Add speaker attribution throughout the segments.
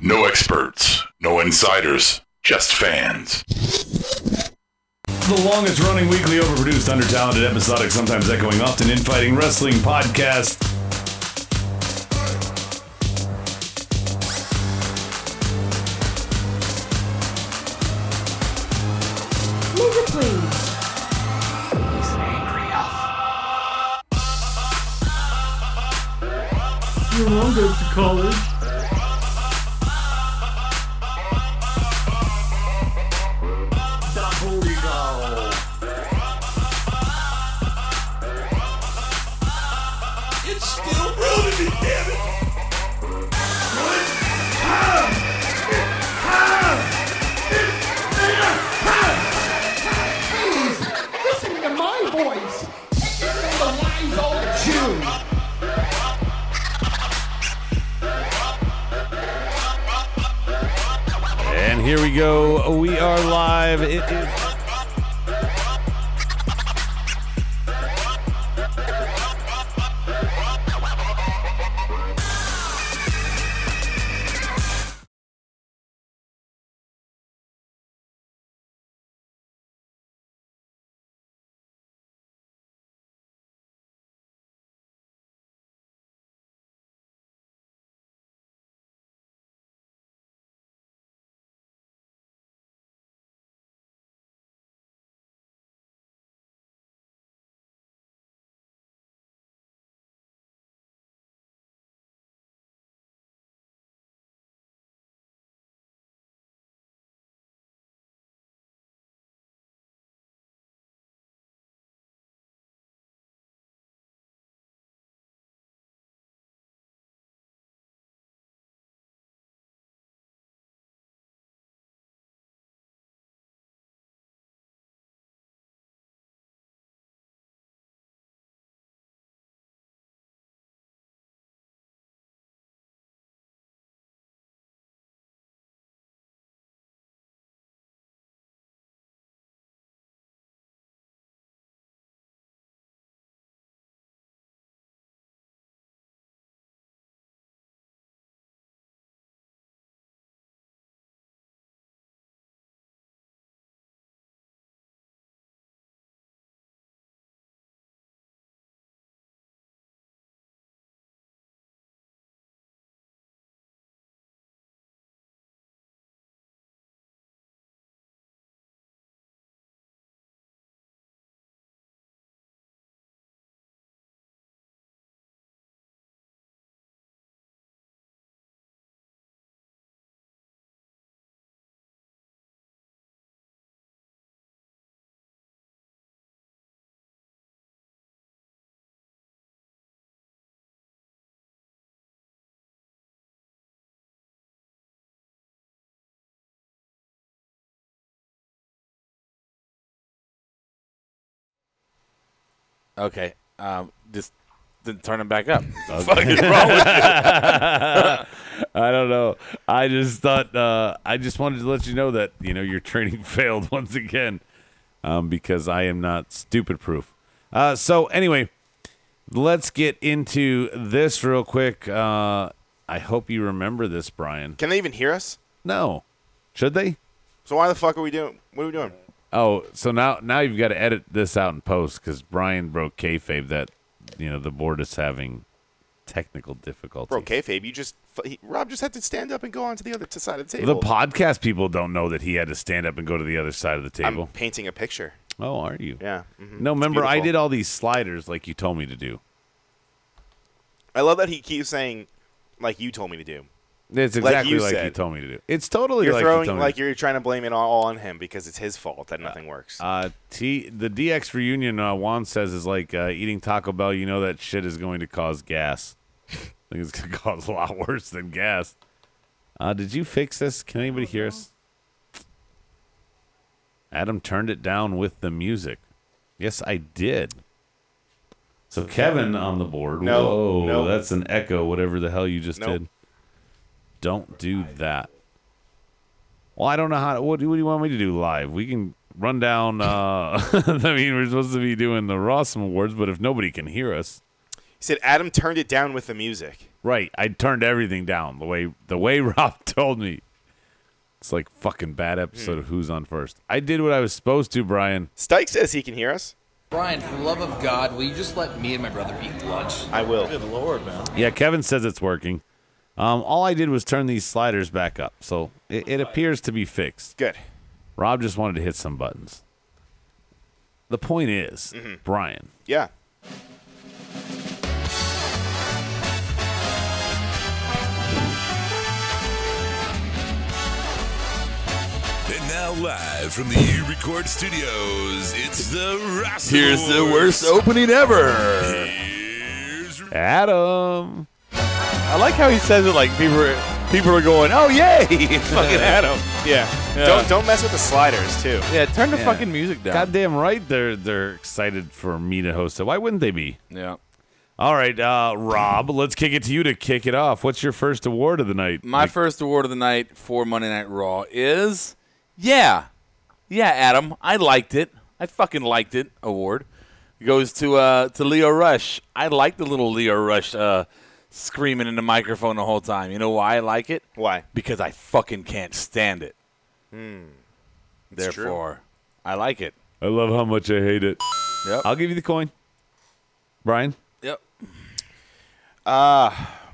Speaker 1: No experts, no insiders, just fans.
Speaker 2: The longest running weekly overproduced, undertalented, episodic, sometimes echoing, often infighting wrestling podcast.
Speaker 3: Music, please.
Speaker 4: He's an angry elf.
Speaker 3: Your mom goes to college.
Speaker 4: It's still brewing, damn it!
Speaker 3: Please, listen to my voice. And the wise old Jew.
Speaker 2: And here we go. We are live. It is.
Speaker 5: Okay. Just turn them back up.
Speaker 2: Okay.
Speaker 5: Fucking wrong with you?
Speaker 2: I don't know. I just thought I just wanted to let you know that your training failed once again because I am not stupid proof. So anyway, let's get into this real quick. I hope you remember this, Brian.
Speaker 5: Can they even hear us?
Speaker 2: No, should they?
Speaker 5: So why the fuck are we doing? What are we doing?
Speaker 2: Oh, so now you've got to edit this out in post because Brian broke kayfabe that the board is having technical difficulties.
Speaker 5: Bro, kayfabe, Rob just had to stand up and go on to the other side of the table.
Speaker 2: The podcast people don't know that he had to stand up and go to the other side of the table.
Speaker 5: I'm painting a picture.
Speaker 2: Oh, are you?
Speaker 5: Yeah. Mm-hmm.
Speaker 2: No, remember I did all these sliders like you told me to do.
Speaker 5: I love that he keeps saying, like you told me to do.
Speaker 2: It's exactly like you told me to do. It's totally
Speaker 5: you're
Speaker 2: like
Speaker 5: throwing,
Speaker 2: you told me
Speaker 5: like you're trying to blame it all on him because it's his fault that nothing works.
Speaker 2: The DX reunion, Juan says, is like eating Taco Bell. You know that shit is going to cause gas. I think it's going to cause a lot worse than gas. Did you fix this? Can anybody hear us? Adam turned it down with the music. Yes, I did. So Kevin on the board.
Speaker 5: No,
Speaker 2: Whoa,
Speaker 5: no.
Speaker 2: That's an echo, whatever the hell you just
Speaker 5: Nope.
Speaker 2: did. Don't do that. Well, I don't know how. What do you want me to do live? We can run down. I mean, we're supposed to be doing the Rawsome Awards, but if nobody can hear us.
Speaker 5: said Adam turned it down with the music.
Speaker 2: Right. I turned everything down the way Rob told me. It's like fucking bad episode of Who's on First. I did what I was supposed to, Brian.
Speaker 5: Stike says he can hear us.
Speaker 6: Brian, for the love of God, will you just let me and my brother eat lunch?
Speaker 5: I will.
Speaker 7: Good Lord, man.
Speaker 2: Yeah, Kevin says it's working. All I did was turn these sliders back up, so it appears to be fixed.
Speaker 5: Good.
Speaker 2: Rob just wanted to hit some buttons. The point is, Brian.
Speaker 5: Yeah.
Speaker 8: And now live from the U-Record Studios, it's the Wrestle
Speaker 7: Here's the
Speaker 8: Wars.
Speaker 7: worst opening ever.
Speaker 8: Here's
Speaker 2: Adam.
Speaker 7: I like how he says it like people are going, oh, yay, it's fucking Adam.
Speaker 5: Yeah. Don't mess with the sliders, too.
Speaker 7: Yeah, turn the
Speaker 2: Yeah.
Speaker 7: fucking music down.
Speaker 2: Goddamn right they're excited for me to host it. Why wouldn't they be?
Speaker 7: Yeah.
Speaker 2: All right, Rob, let's kick it to you to kick it off. What's your first award of the night?
Speaker 7: My first award of the night for Monday Night Raw is, yeah, Adam, I liked it. I fucking liked it. Award goes to Leo Rush. I like the little Leo Rush screaming in the microphone the whole time. You know why I like it?
Speaker 5: Why?
Speaker 7: Because I fucking can't stand it.
Speaker 5: It's true.
Speaker 7: Therefore, I like it.
Speaker 2: I love how much I hate it.
Speaker 7: Yep.
Speaker 2: I'll give you the coin. Brian?
Speaker 7: Yep.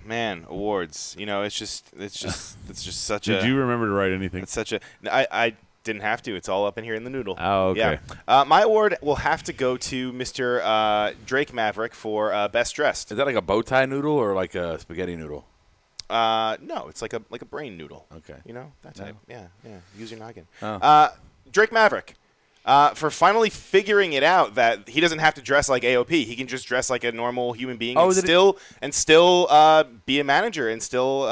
Speaker 5: Man, awards. You know, it's just such a.
Speaker 2: Did you remember to write anything?
Speaker 5: It's such a. I didn't have to. It's all up in here in the noodle.
Speaker 2: Oh, okay.
Speaker 5: Yeah. My award will have to go to Mr. Drake Maverick for Best Dressed.
Speaker 7: Is that like a bow tie noodle or like a spaghetti noodle?
Speaker 5: No, it's like a brain noodle.
Speaker 7: Okay.
Speaker 5: You know that type. Yeah. Use your noggin.
Speaker 7: Oh.
Speaker 5: Drake Maverick. For finally figuring it out that he doesn't have to dress like AOP. He can just dress like a normal human being and still be a manager and still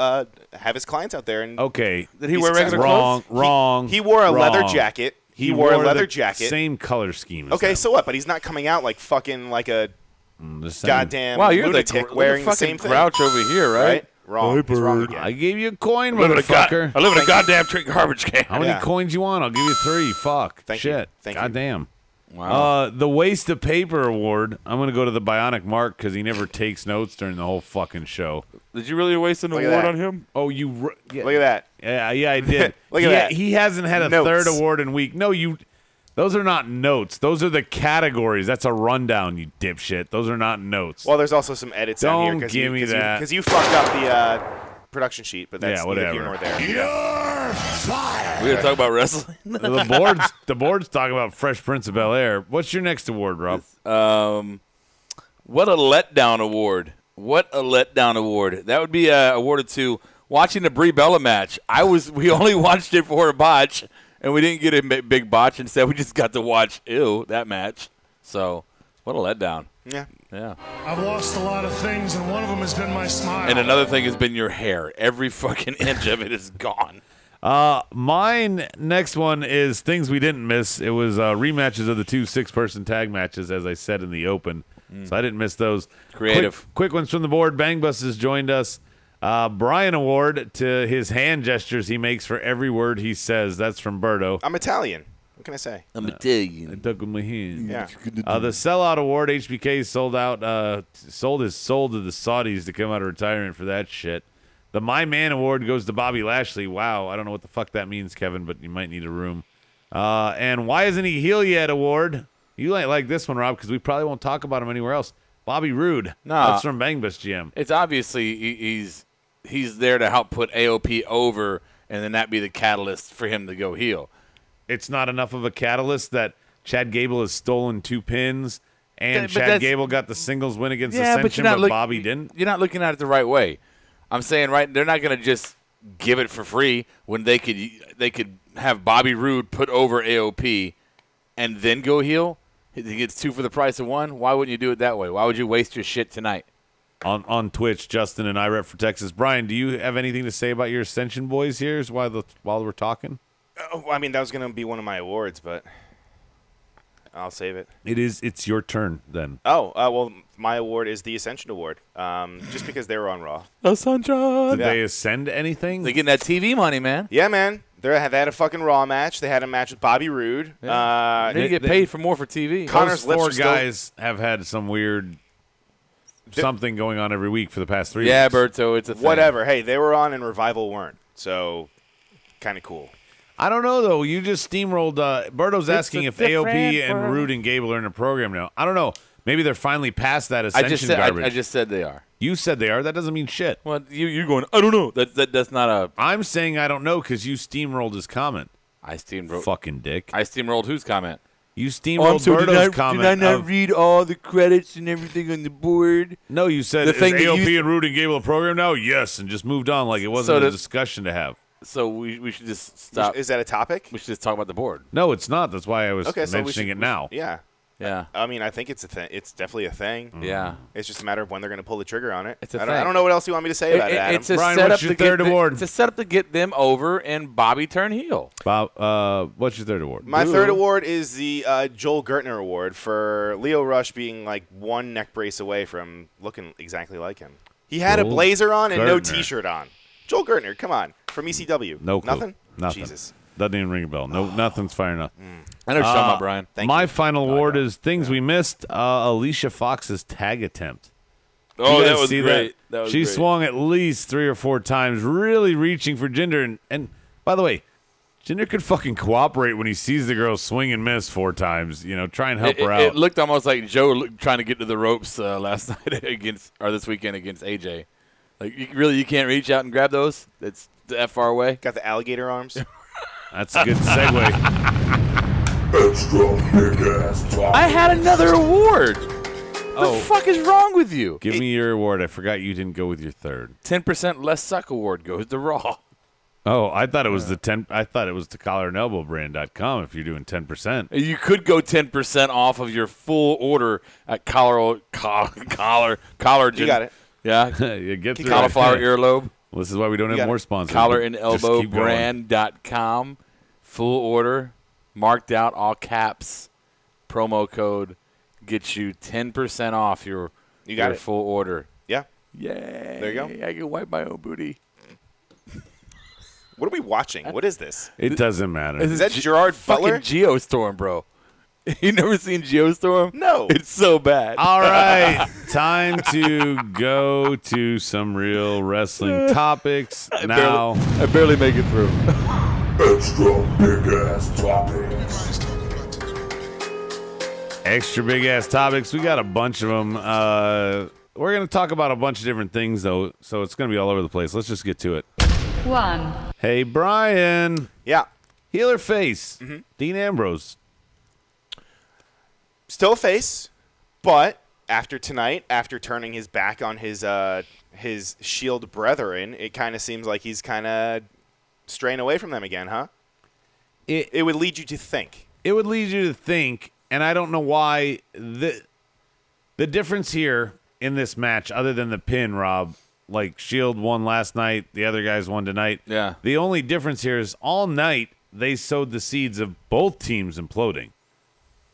Speaker 5: have his clients out there. And
Speaker 2: Okay.
Speaker 7: Did he
Speaker 5: be
Speaker 7: wear regular
Speaker 5: successful.
Speaker 7: clothes?
Speaker 2: Wrong.
Speaker 5: He wore a leather
Speaker 2: wrong.
Speaker 5: jacket. He wore a leather jacket.
Speaker 2: Same color scheme. As
Speaker 5: Okay,
Speaker 2: them.
Speaker 5: so what? But he's not coming out like fucking like a
Speaker 2: The same.
Speaker 5: goddamn
Speaker 7: Wow, you're
Speaker 5: lunatic wearing the
Speaker 7: fucking
Speaker 5: same thing.
Speaker 7: grouch over here, right?
Speaker 5: Wrong. He's wrong again.
Speaker 2: I gave you a coin,
Speaker 7: I live in
Speaker 2: motherfucker.
Speaker 7: a goddamn garbage can.
Speaker 2: How many
Speaker 5: Yeah.
Speaker 2: coins you want? I'll give you 3. Fuck.
Speaker 5: Thank you.
Speaker 2: Shit.
Speaker 5: Thank you.
Speaker 2: Goddamn.
Speaker 7: Wow.
Speaker 2: The waste of paper award. I'm gonna go to the Bionic Mark because he never takes notes during the whole fucking show.
Speaker 7: Did you really waste an
Speaker 5: Look at
Speaker 7: award
Speaker 5: that.
Speaker 7: on him?
Speaker 2: Oh, you. Yeah,
Speaker 5: Look at that.
Speaker 2: Yeah, I did.
Speaker 5: Look at that.
Speaker 2: He hasn't had a
Speaker 5: Notes.
Speaker 2: third award in week. No, you. Those are not notes. Those are the categories. That's a rundown, you dipshit. Those are not notes.
Speaker 5: Well, there's also some edits on here
Speaker 2: Don't give me that.
Speaker 5: because you fucked up the production sheet, but that's
Speaker 2: Yeah,
Speaker 5: neither
Speaker 2: whatever.
Speaker 5: here nor there.
Speaker 7: We gonna talk about wrestling?
Speaker 2: the board's talking about Fresh Prince of Bel-Air. What's your next award, Rob?
Speaker 7: What a letdown award! What a letdown award! That would be awarded to watching the Brie Bella match. We only watched it for a botch, and we didn't get a big botch. Instead, we just got to watch that match. So, what a letdown!
Speaker 5: Yeah.
Speaker 7: Yeah.
Speaker 9: I've lost a lot of things, and one of them has been my smile.
Speaker 7: And another thing has been your hair. Every fucking inch of it is gone.
Speaker 2: Mine next one is things we didn't miss. It was rematches of the 2 6-person tag matches, as I said in the open. So I didn't miss those.
Speaker 7: Creative.
Speaker 2: Quick ones from the board. Bang Bus has joined us. Brian Award to his hand gestures he makes for every word he says. That's from Berto.
Speaker 5: I'm Italian. What can I say?
Speaker 7: I'm
Speaker 2: I
Speaker 7: Italian.
Speaker 2: took with my hand.
Speaker 5: Yeah.
Speaker 2: The sellout award, HBK sold out. Sold his soul to the Saudis to come out of retirement for that shit. The My Man award goes to Bobby Lashley. Wow, I don't know what the fuck that means, Kevin, but you might need a room. And Why Isn't He Heel Yet award. You might like this one, Rob, because we probably won't talk about him anywhere else. Bobby Roode.
Speaker 7: Nah.
Speaker 2: That's from Bang Bus GM.
Speaker 7: It's obviously he's there to help put AOP over, and then that be the catalyst for him to go heel.
Speaker 2: It's not enough of a catalyst that Chad Gable has stolen 2 pins, and
Speaker 7: But
Speaker 2: Chad
Speaker 7: that's-
Speaker 2: Gable got the singles win against
Speaker 7: Yeah, but
Speaker 2: Ascension,
Speaker 7: you're not
Speaker 2: but Bobby didn't.
Speaker 7: You're not looking at it the right way. I'm saying they're not going to just give it for free when they could have Bobby Roode put over AOP and then go heel. He gets 2 for the price of 1. Why wouldn't you do it that way? Why would you waste your shit tonight?
Speaker 2: On Twitch, Justin and I rep for Texas. Brian, do you have anything to say about your Ascension boys here while we're talking?
Speaker 5: I mean, that was going to be one of my awards, but I'll save it.
Speaker 2: It's your turn then.
Speaker 5: Oh, well, my award is the Ascension Award, just because they were on Raw.
Speaker 7: Ascension.
Speaker 2: Did they ascend anything?
Speaker 7: They're getting that TV money, man.
Speaker 5: Yeah, man. They had a fucking Raw match. They had a match with Bobby Roode.
Speaker 7: They get paid for more for TV.
Speaker 5: Connor's
Speaker 2: Those
Speaker 5: lips
Speaker 2: 4
Speaker 5: are still-
Speaker 2: guys have had some weird something going on every week for the past 3
Speaker 7: Yeah,
Speaker 2: weeks.
Speaker 7: Berto, it's a thing.
Speaker 5: Whatever. Hey, they were on and Revival weren't. So, kind of cool.
Speaker 2: I don't know, though. You just steamrolled. Berto's asking if AOP and Rude and Gable are in the program now. I don't know. Maybe they're finally past that ascension garbage.
Speaker 7: I just said they are.
Speaker 2: You said they are. That doesn't mean shit.
Speaker 7: Well, you're going, I don't know. That's not a...
Speaker 2: I'm saying I don't know because you steamrolled his comment.
Speaker 7: I steamrolled...
Speaker 2: Fucking dick.
Speaker 7: I steamrolled whose comment?
Speaker 2: You steamrolled Berto's comment.
Speaker 7: Did I not read all the credits and everything on the board?
Speaker 2: No, you said, is AOP and Rude and Gable a program now? Yes, and just moved on like it wasn't a discussion to have.
Speaker 7: So we should just stop.
Speaker 5: Is that a topic?
Speaker 7: We should just talk about the board.
Speaker 2: No, it's not. That's why I was mentioning it now.
Speaker 5: Yeah.
Speaker 7: Yeah.
Speaker 5: I mean, I think it's a thing. It's definitely a thing.
Speaker 7: Yeah.
Speaker 5: It's just a matter of when they're going to pull the trigger on it.
Speaker 7: It's a
Speaker 5: I
Speaker 7: thing.
Speaker 5: don't know what else you want me to say about it, Adam.
Speaker 7: It's a
Speaker 2: Brian,
Speaker 7: setup
Speaker 2: what's your
Speaker 7: to
Speaker 2: third award?
Speaker 7: It's a setup to get them over and Bobby turn heel.
Speaker 2: Bob, what's your third award?
Speaker 5: My third award is the Joel Gertner Award for Leo Rush being like one neck brace away from looking exactly like him. He had a blazer on and no T-shirt on. Joel Gertner, come on, from ECW.
Speaker 2: No clue.
Speaker 5: Nothing?
Speaker 2: Jesus. Doesn't even ring a bell. No, nothing's firing up.
Speaker 7: I know what you're talking about, Brian.
Speaker 2: My final award is things we missed. Alicia Fox's tag attempt.
Speaker 7: Oh, that was great.
Speaker 2: She swung at least 3 or 4 times, really reaching for Jinder. And by the way, Jinder could fucking cooperate when he sees the girl swing and miss 4 times. You know, try and help her out.
Speaker 7: It looked almost like Joe trying to get to the ropes last night this weekend against AJ. Like, you can't reach out and grab those? That's that far away?
Speaker 5: Got the alligator arms.
Speaker 2: That's a good segue.
Speaker 8: Extra big ass topics.
Speaker 7: I had another award. What the fuck is wrong with you?
Speaker 2: Give me your award. I forgot you didn't go with your third.
Speaker 7: 10% less suck award goes to Raw.
Speaker 2: Oh, I thought it was the collarandelbowbrand.com if you're doing 10%.
Speaker 7: You could go 10% off of your full order at collar.
Speaker 5: You got it.
Speaker 7: Yeah.
Speaker 2: You get through
Speaker 7: Cauliflower
Speaker 2: it.
Speaker 7: earlobe.
Speaker 2: Well, this is why we don't have more sponsors.
Speaker 7: Collarandelbowbrand.com. Full order, marked out, all caps, promo code, gets you 10% off your full order.
Speaker 5: Yeah.
Speaker 7: Yay.
Speaker 5: There you go.
Speaker 7: I can wipe my own booty.
Speaker 5: What are we watching? What is this?
Speaker 2: It doesn't matter.
Speaker 5: Is that Gerard Butler?
Speaker 7: Fucking Geostorm, bro. You never seen Geostorm?
Speaker 5: No.
Speaker 7: It's so bad.
Speaker 2: All right. Time to go to some real wrestling topics now.
Speaker 7: I barely make it through.
Speaker 8: Extra big ass topics.
Speaker 2: Extra big ass topics. We got a bunch of them. We're going to talk about a bunch of different things, though, so it's going to be all over the place. Let's just get to it.
Speaker 10: 1.
Speaker 2: Hey, Brian.
Speaker 5: Yeah.
Speaker 2: Heel or face? Dean Ambrose.
Speaker 5: Still a face, but after tonight, after turning his back on his Shield brethren, it kind of seems like he's kind of straying away from them again, huh? It would lead you to think.
Speaker 2: It would lead you to think, and I don't know why. The difference here in this match, other than the pin, Rob, like Shield won last night, the other guys won tonight.
Speaker 7: Yeah.
Speaker 2: The only difference here is all night they sowed the seeds of both teams imploding.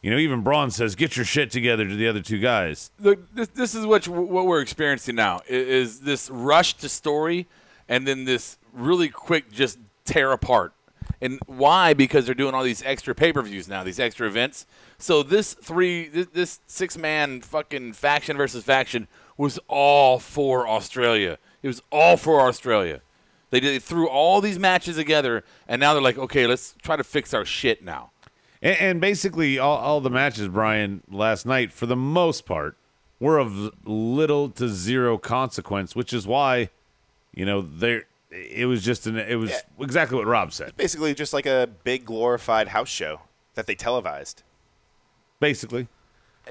Speaker 2: You know, even Braun says, "Get your shit together" to the other two guys.
Speaker 7: Look, this is what we're experiencing now. Is this rush to story, and then this really quick just tear apart. And why? Because they're doing all these extra pay-per-views now, these extra events. So this 6-man fucking faction versus faction was all for Australia. It was all for Australia. They threw all these matches together, and now they're like, okay, let's try to fix our shit now.
Speaker 2: And basically, all the matches, Brian, last night, for the most part, were of little to zero consequence, which is why, you know, it was exactly what Rob said.
Speaker 5: Basically just like a big glorified house show that they televised.
Speaker 2: Basically.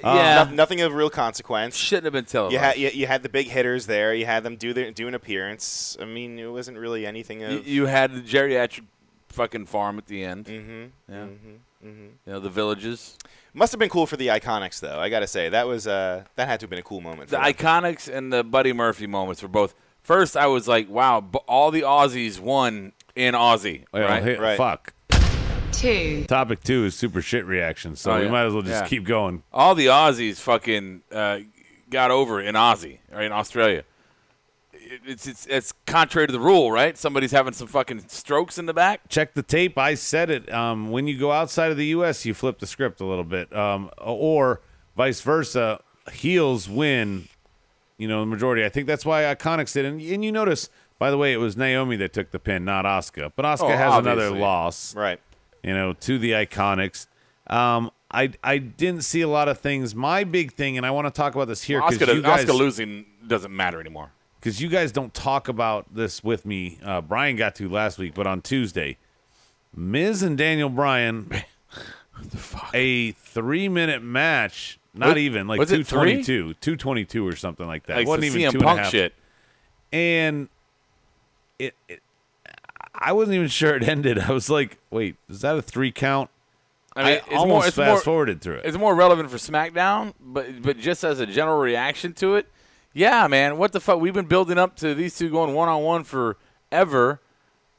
Speaker 7: Yeah.
Speaker 5: Nothing of real consequence.
Speaker 7: Shouldn't have been televised.
Speaker 5: You had the big hitters there. You had them do an appearance. I mean, it wasn't really anything of...
Speaker 7: You had the geriatric fucking farm at the end.
Speaker 5: Mm-hmm.
Speaker 7: Yeah.
Speaker 5: Mm-hmm. Mm-hmm.
Speaker 7: You know, the villages.
Speaker 5: Must have been cool for the Iconics, though. I got to say, that had to have been a cool moment.
Speaker 7: The Iconics and the Buddy Murphy moments were both... First, I was like, wow, all the Aussies won in Aussie. Right?
Speaker 2: Fuck.
Speaker 10: 2.
Speaker 2: Topic 2 is super shit reactions, so we might as well just keep going.
Speaker 7: All the Aussies fucking got over in Aussie, right, in Australia. It's contrary to the rule, right? Somebody's having some fucking strokes in the back.
Speaker 2: Check the tape. I said it. When you go outside of the U.S., you flip the script a little bit. Or vice versa, heels win the majority. I think that's why Iconics did. And you notice, by the way, it was Naomi that took the pin, not Asuka. But Asuka has another
Speaker 7: obviously.
Speaker 2: loss,
Speaker 5: Right.
Speaker 2: To the Iconics. I didn't see a lot of things. My big thing, and I want to talk about this here, because
Speaker 7: Asuka losing doesn't matter anymore.
Speaker 2: Because you guys don't talk about this with me. Brian got to last week, but on Tuesday, Miz and Daniel Bryan, a 3-minute match. Not even like 222, 222 or something like that.
Speaker 7: Like
Speaker 2: It wasn't even
Speaker 7: CM
Speaker 2: 2.5.
Speaker 7: Punk shit.
Speaker 2: And I wasn't even sure it ended. I was like, wait, is that a 3 count?
Speaker 7: I mean,
Speaker 2: I almost fast-forwarded through it.
Speaker 7: It's more relevant for SmackDown, but just as a general reaction to it, yeah, man, what the fuck? We've been building up to these two going one-on-one forever,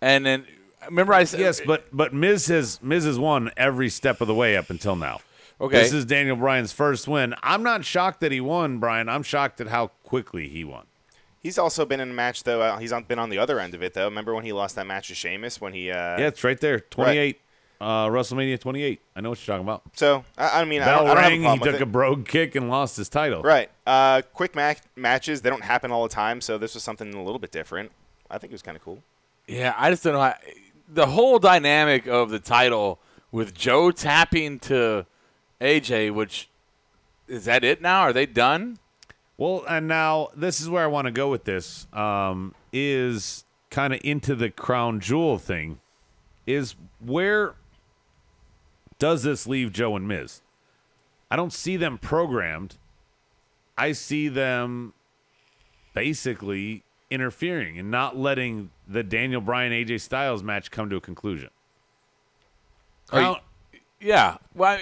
Speaker 7: and then remember I said
Speaker 2: yes, but Miz has won every step of the way up until now.
Speaker 7: Okay,
Speaker 2: this is Daniel Bryan's first win. I'm not shocked that he won, Brian. I'm shocked at how quickly he won.
Speaker 5: He's also been in a match, though. He's been on the other end of it, though. Remember when he lost that match to Sheamus? When he
Speaker 2: yeah, it's right there, 28. Right. WrestleMania 28. I know what you're talking about.
Speaker 5: So, I mean,
Speaker 2: Bell
Speaker 5: I don't
Speaker 2: rang,
Speaker 5: have a problem
Speaker 2: he took
Speaker 5: with
Speaker 2: a brogue kick and lost his title.
Speaker 5: Right. Quick matches, they don't happen all the time, so this was something a little bit different. I think it was kind of cool.
Speaker 7: Yeah, I just don't know. The whole dynamic of the title with Joe tapping to AJ, which is that it now? Are they done?
Speaker 2: Well, and now this is where I want to go with this, is kind of into the crown jewel thing, is where does this leave Joe and Miz? I don't see them programmed. I see them basically interfering and not letting the Daniel Bryan AJ Styles match come to a conclusion.
Speaker 7: Yeah. Well,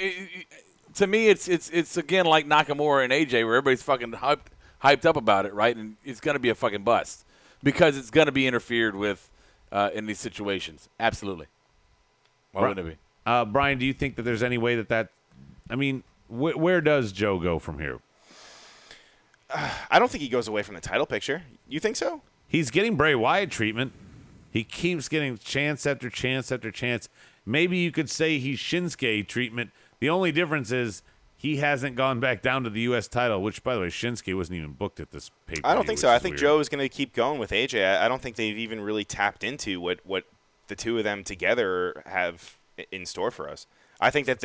Speaker 7: to me, it's again like Nakamura and AJ, where everybody's fucking hyped up about it, right? And it's going to be a fucking bust because it's going to be interfered with in these situations. Absolutely. Why wouldn't it be?
Speaker 2: Brian, do you think that there's any way that I mean, where does Joe go from here?
Speaker 5: I don't think he goes away from the title picture. You think so?
Speaker 2: He's getting Bray Wyatt treatment. He keeps getting chance after chance after chance. Maybe you could say he's Shinsuke treatment. The only difference is he hasn't gone back down to the U.S. title, which, by the way, Shinsuke wasn't even booked at this pay-per-view.
Speaker 5: I don't think so. I think
Speaker 2: weird.
Speaker 5: Joe is going to keep going with AJ. I don't think they've even really tapped into what the two of them together have in store for us. I think that,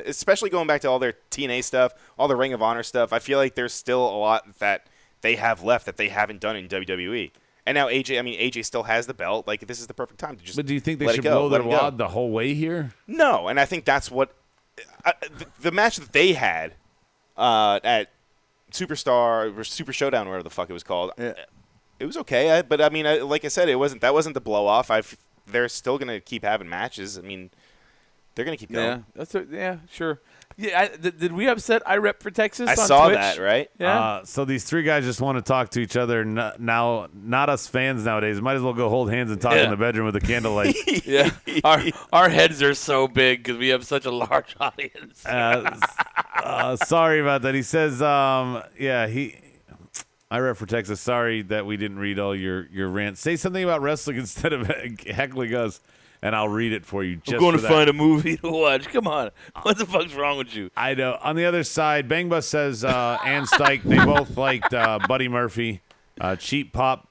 Speaker 5: especially going back to all their TNA stuff, all the Ring of Honor stuff, I feel like there's still a lot that they have left that they haven't done in WWE. And now AJ still has the belt. Like, this is the perfect time to just
Speaker 2: But do you think they
Speaker 5: let
Speaker 2: should
Speaker 5: it go,
Speaker 2: blow their
Speaker 5: let it go.
Speaker 2: wad the whole way here?
Speaker 5: No, and I think that's what the match that they had at Superstar or Super Showdown, whatever the fuck it was called.
Speaker 7: Yeah.
Speaker 5: It was okay, but like I said, that wasn't the blow off. They're still gonna keep having matches. I mean, they're gonna keep going.
Speaker 7: Yeah, sure. Yeah, did we upset I Rep for Texas?
Speaker 5: I
Speaker 7: on
Speaker 5: saw
Speaker 7: Twitch?
Speaker 5: that, right?
Speaker 7: Yeah.
Speaker 2: So these three guys just want to talk to each other. Now, not us fans nowadays. Might as well go hold hands and talk in the bedroom with a candlelight.
Speaker 7: Yeah, our heads are so big because we have such a large audience.
Speaker 2: Sorry about that. He says, I rep for Texas. Sorry that we didn't read all your rants. Say something about wrestling instead of heckling us, and I'll read it for you.
Speaker 7: I'm going to find a movie to watch. Come on. What the fuck's wrong with you?
Speaker 2: I know. On the other side, Bang Bus says and Stike, they both liked Buddy Murphy. Cheap Pop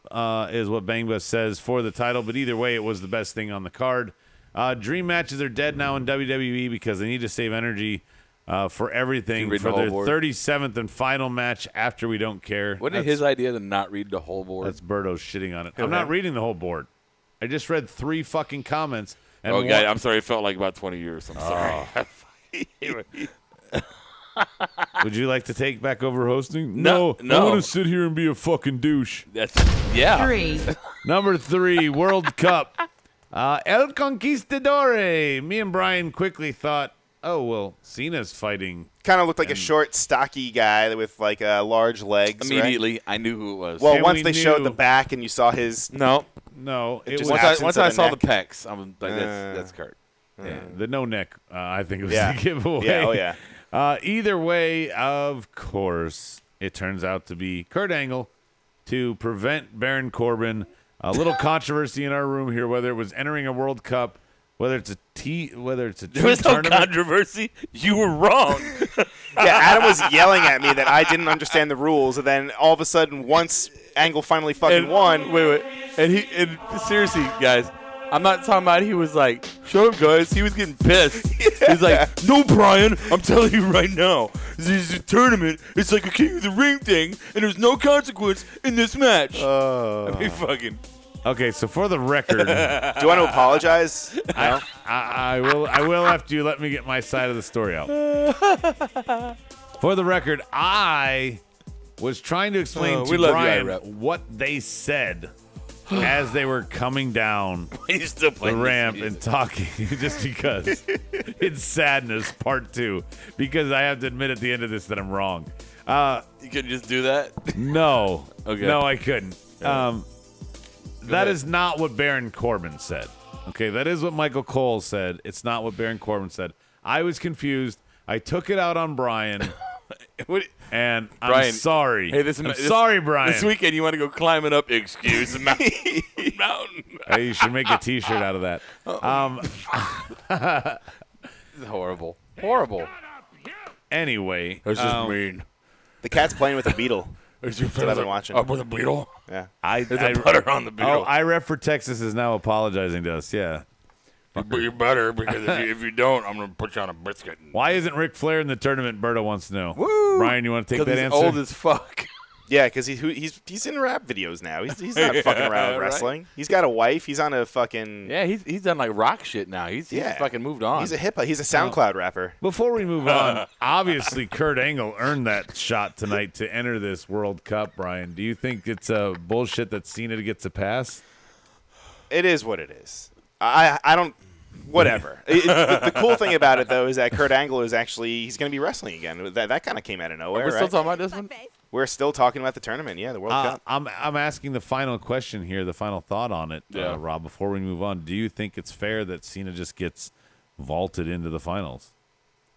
Speaker 2: is what Bang Bus says for the title, but either way, it was the best thing on the card. Dream matches are dead now in WWE because they need to save energy for everything for their 37th and final match after We Don't Care.
Speaker 7: Wasn't it his idea to not read the whole board?
Speaker 2: That's Berto shitting on it. I'm not reading the whole board. I just read 3 fucking comments. And
Speaker 7: okay, I'm sorry. It felt like about 20 years. I'm sorry.
Speaker 2: Would you like to take back over hosting?
Speaker 7: No.
Speaker 2: I want to sit here and be a fucking douche.
Speaker 7: Yeah.
Speaker 10: 3.
Speaker 2: Number 3, World Cup. El Conquistador. Me and Brian quickly thought, oh, well, Cena's fighting.
Speaker 5: Kind of looked like a short, stocky guy with like large legs.
Speaker 7: Immediately,
Speaker 5: right?
Speaker 7: I knew who it was.
Speaker 5: Well, once they showed the back and you saw his.
Speaker 2: No, it was
Speaker 7: once I saw the pecs, I'm like, that's Kurt.
Speaker 2: Yeah, the no neck, I think it was the giveaway.
Speaker 5: Yeah, oh yeah.
Speaker 2: Either way, of course, it turns out to be Kurt Angle to prevent Baron Corbin. A little controversy in our room here, whether it was entering a World Cup whether it's a
Speaker 7: There was no controversy. You were wrong.
Speaker 5: Yeah, Adam was yelling at me that I didn't understand the rules, and then all of a sudden, once Angle finally fucking won.
Speaker 7: Wait. And seriously, guys, I'm not talking about he was like, shut up, guys. He was getting pissed. He's like, no, Brian, I'm telling you right now. This is a tournament. It's like a King of the Ring thing, and there's no consequence in this match. I mean, fucking.
Speaker 2: Okay, so for the record,
Speaker 5: do you want to apologize? No?
Speaker 2: I will after you let me get my side of the story out. For the record, I was trying to explain to Brian what they said as they were coming down the ramp and talking, just because it's sadness part 2. Because I have to admit at the end of this that I'm wrong.
Speaker 7: You couldn't just do that?
Speaker 2: No.
Speaker 7: Okay.
Speaker 2: No, I couldn't. That is not what Baron Corbin said. Okay, that is what Michael Cole said. It's not what Baron Corbin said. I was confused. I took it out on Brian. And
Speaker 7: Brian,
Speaker 2: I'm sorry.
Speaker 7: Hey,
Speaker 2: sorry, Brian.
Speaker 7: This weekend you want to go climbing up Excuse Mountain.
Speaker 2: Hey, you should make a T-shirt out of that.
Speaker 7: This is horrible. Horrible.
Speaker 2: Anyway.
Speaker 7: That's just mean.
Speaker 5: The cat's playing with a beetle. That's what I've been watching.
Speaker 7: Up with a beetle?
Speaker 5: Yeah.
Speaker 7: There's a butter on the beetle.
Speaker 2: Oh, IREF for Texas is now apologizing to us. Yeah.
Speaker 7: But you better, because if you don't, I'm going to put you on a biscuit.
Speaker 2: Why isn't Ric Flair in the tournament? Berto wants to know.
Speaker 7: Woo!
Speaker 2: Brian, you want to take that
Speaker 7: he's
Speaker 2: answer?
Speaker 7: Old as fuck.
Speaker 5: Yeah, because he's in rap videos now. He's not fucking around with wrestling. Right? He's got a wife. He's on a fucking...
Speaker 7: Yeah, he's done like rock shit now. He's fucking moved on.
Speaker 5: He's a SoundCloud rapper.
Speaker 2: Before we move on, obviously Kurt Angle earned that shot tonight to enter this World Cup, Brian. Do you think it's bullshit that Cena gets a pass?
Speaker 5: It is what it is. I don't... Whatever. The cool thing about it, though, is that Kurt Angle is he's going to be wrestling again. That kind of came out of nowhere.
Speaker 7: We're still talking about this one?
Speaker 5: We're still talking about the tournament, the World Cup.
Speaker 2: I'm asking the final question here, the final thought on it, Rob, before we move on. Do you think it's fair that Cena just gets vaulted into the finals?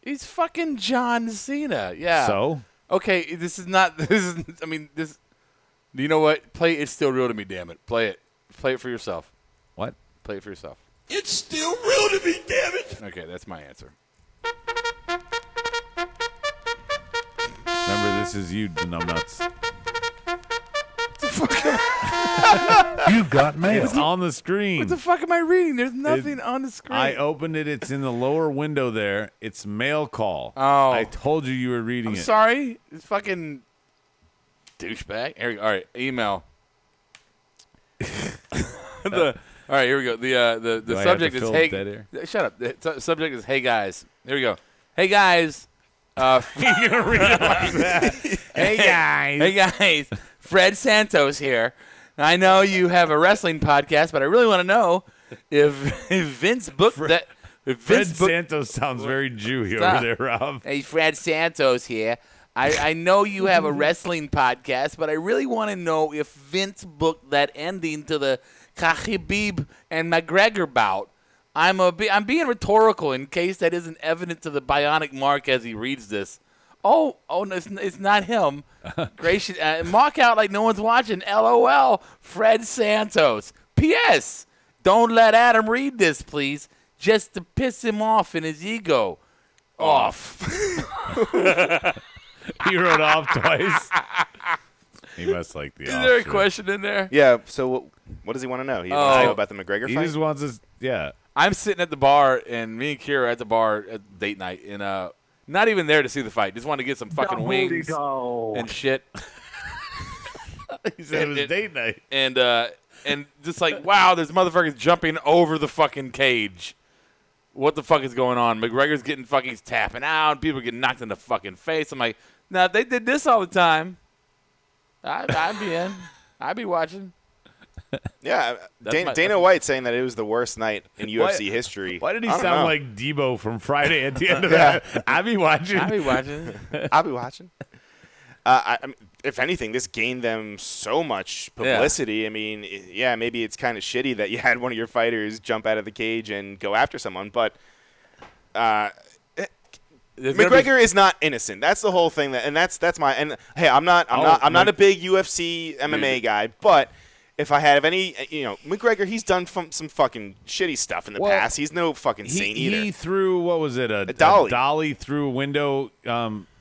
Speaker 7: He's fucking John Cena. Yeah.
Speaker 2: So?
Speaker 7: Okay, I mean, do you know what? Play It's Still Real to Me, damn it. Play it. Play it for yourself.
Speaker 2: What?
Speaker 7: Play it for yourself.
Speaker 4: It's still real to me, damn it.
Speaker 7: Okay, that's my answer.
Speaker 2: Remember, this is you, numbnuts.
Speaker 11: You got mail.
Speaker 2: It's on the screen.
Speaker 7: What the fuck am I reading? There's nothing on the screen.
Speaker 2: I opened it. It's in the lower window there. It's mail call.
Speaker 7: Oh.
Speaker 2: I told you were reading it.
Speaker 7: I'm sorry. It's fucking douchebag. All right, email. All right, here we go. The subject is hey. Shut up. The subject is hey guys. Here we go. Hey guys. You're gonna read it like that. Hey guys. Hey guys. Fred Santos here. I know you have a wrestling podcast, but I really want to know if Vince booked that.
Speaker 2: Fred Santos sounds very Jewy over there, Rob.
Speaker 7: Hey, Fred Santos here. I know you have a wrestling podcast, but I really want to know if Vince booked that ending to the Khabib and McGregor bout. I'm being rhetorical in case that isn't evident to the bionic Mark as he reads this. Oh, no, it's not him. Gracious, mark out like no one's watching. LOL, Fred Santos. P.S. Don't let Adam read this, please, just to piss him off in his ego. Off.
Speaker 2: He wrote off twice. He must like the.
Speaker 7: Is there a question in there?
Speaker 5: Yeah. So what does he want to know? He wants to know about the McGregor fight.
Speaker 2: He just wants us. Yeah.
Speaker 7: I'm sitting at the bar, and me and Kira are at the bar at date night, and not even there to see the fight. Just want to get some fucking wings and shit.
Speaker 2: He said it was date night.
Speaker 7: And just like, wow, there's motherfuckers jumping over the fucking cage. What the fuck is going on? McGregor's getting fucking tapping out, and people are getting knocked in the fucking face. I'm like, nah, if they did this all the time, I'd be in. I'd be watching.
Speaker 5: Yeah, Dana White saying that it was the worst night in UFC history.
Speaker 2: Why did he sound like Debo from Friday at the end of that? I'd be watching.
Speaker 7: I'd be watching.
Speaker 5: I'll be watching. I mean, if anything, this gained them so much publicity. Yeah. I mean, yeah, maybe it's kind of shitty that you had one of your fighters jump out of the cage and go after someone, but McGregor is not innocent. That's the whole thing. Hey, I'm not a big UFC MMA guy, but if I have any, McGregor, he's done some fucking shitty stuff in the past. He's no fucking saint either.
Speaker 2: He threw, what was it, a
Speaker 5: dolly.
Speaker 2: Dolly through a window,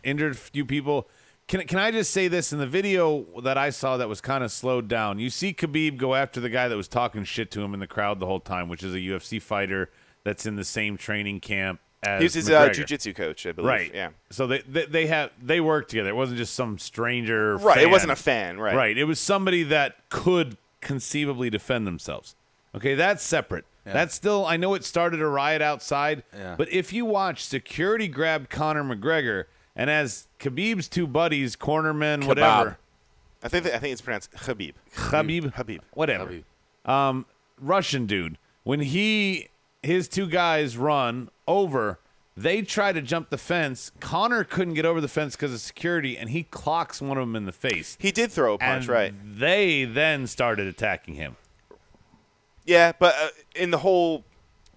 Speaker 2: injured a few people. Can I just say this? In the video that I saw that was kind of slowed down, you see Khabib go after the guy that was talking shit to him in the crowd the whole time, which is a UFC fighter that's in the same training camp as
Speaker 5: he was his
Speaker 2: McGregor.
Speaker 5: jiu-jitsu coach, I believe.
Speaker 2: Right.
Speaker 5: Yeah.
Speaker 2: So they worked together. It wasn't just some stranger
Speaker 5: Right.
Speaker 2: fan.
Speaker 5: It wasn't a fan. Right.
Speaker 2: Right. It was somebody that could conceivably defend themselves. Okay, that's separate. Yeah. That's still, I know it started a riot outside, but if you watch, security grabbed Conor McGregor, and as Khabib's two buddies, cornermen, whatever.
Speaker 5: I think it's pronounced Khabib.
Speaker 2: Khabib. Whatever. Khabib. Russian dude. When his two guys run over, they try to jump the fence. Conor couldn't get over the fence because of security, and he clocks one of them in the face.
Speaker 5: He did throw a punch, right?
Speaker 2: They then started attacking him.
Speaker 5: Yeah, but in the whole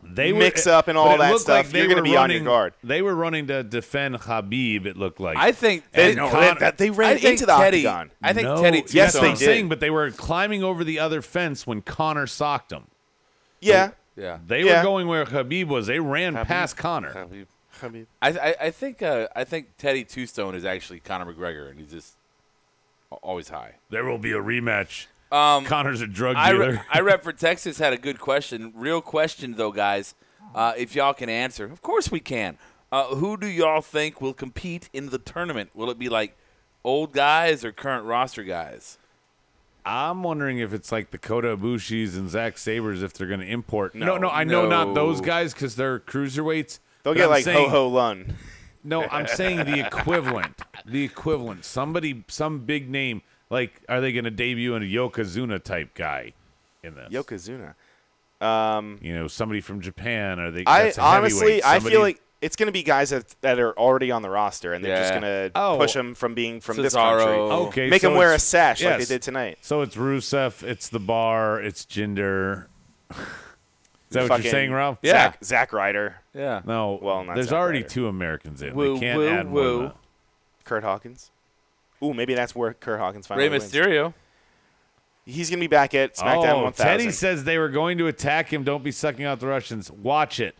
Speaker 5: mix-up and all that stuff,
Speaker 2: like
Speaker 5: you're going to be on your guard.
Speaker 2: They were running to defend Khabib, it looked like.
Speaker 7: I think
Speaker 5: they ran into the octagon.
Speaker 7: I think Teddy.
Speaker 5: Yes, they
Speaker 2: did. Saying, but they were climbing over the other fence when Conor socked them.
Speaker 5: Yeah.
Speaker 2: They were going where Khabib was. They ran past Conor.
Speaker 5: Khabib.
Speaker 7: I think Teddy Two Stone is actually Conor McGregor, and he's just always high.
Speaker 2: There will be a rematch. Conor's a drug dealer.
Speaker 7: I rep for Texas had a good question. Real question, though, guys. If y'all can answer. Of course we can. Who do y'all think will compete in the tournament? Will it be like old guys or current roster guys?
Speaker 2: I'm wondering if it's like the Kota Ibushis and Zack Sabres if they're going to import. No, I know not those guys because they're cruiserweights.
Speaker 5: They'll get like Ho-Ho Lun.
Speaker 2: No, I'm saying the equivalent. The equivalent. Somebody, some big name. Like, are they going to debut a Yokozuna type guy in this?
Speaker 5: Yokozuna.
Speaker 2: Somebody from Japan. Are they?
Speaker 5: Honestly, I feel like it's going to be guys that are already on the roster, and they're just going to push them from being from this country.
Speaker 2: Okay,
Speaker 5: make them wear a sash like they did tonight.
Speaker 2: So it's Rusev, it's the Bar, it's Jinder. Is that what you're saying, Ralph?
Speaker 5: Yeah. Zach Ryder.
Speaker 7: Yeah.
Speaker 2: No,
Speaker 5: well, not
Speaker 2: there's
Speaker 5: Zack
Speaker 2: already
Speaker 5: Ryder.
Speaker 2: 2 Americans in. They can't add more than that.
Speaker 5: Kurt Hawkins. Ooh, maybe that's where Kurt Hawkins finally
Speaker 7: wins. Rey Mysterio.
Speaker 5: He's going to be back at SmackDown 1000.
Speaker 2: Teddy says they were going to attack him. Don't be sucking out the Russians. Watch it.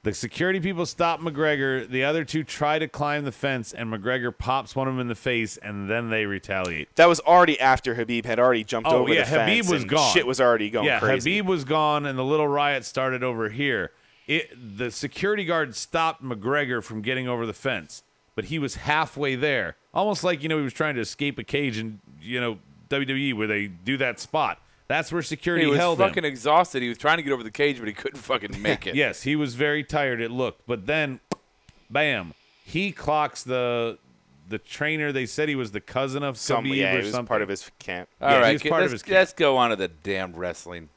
Speaker 2: The security people stop McGregor. The other 2 try to climb the fence, and McGregor pops one of them in the face, and then they retaliate.
Speaker 5: That was already after Habib had already jumped over the fence.
Speaker 2: Habib was gone.
Speaker 5: Shit was already going crazy.
Speaker 2: Habib was gone, and the little riot started over here. The security guard stopped McGregor from getting over the fence, but he was halfway there. Almost like, he was trying to escape a cage in, WWE where they do that spot. That's where security held him.
Speaker 7: He was fucking exhausted. He was trying to get over the cage, but he couldn't fucking make it.
Speaker 2: Yes, he was very tired, it looked. But then, bam, he clocks the trainer. They said he was the cousin of Khabib or something.
Speaker 5: Yeah, he was part of his camp.
Speaker 7: All right, let's go on to the damn wrestling.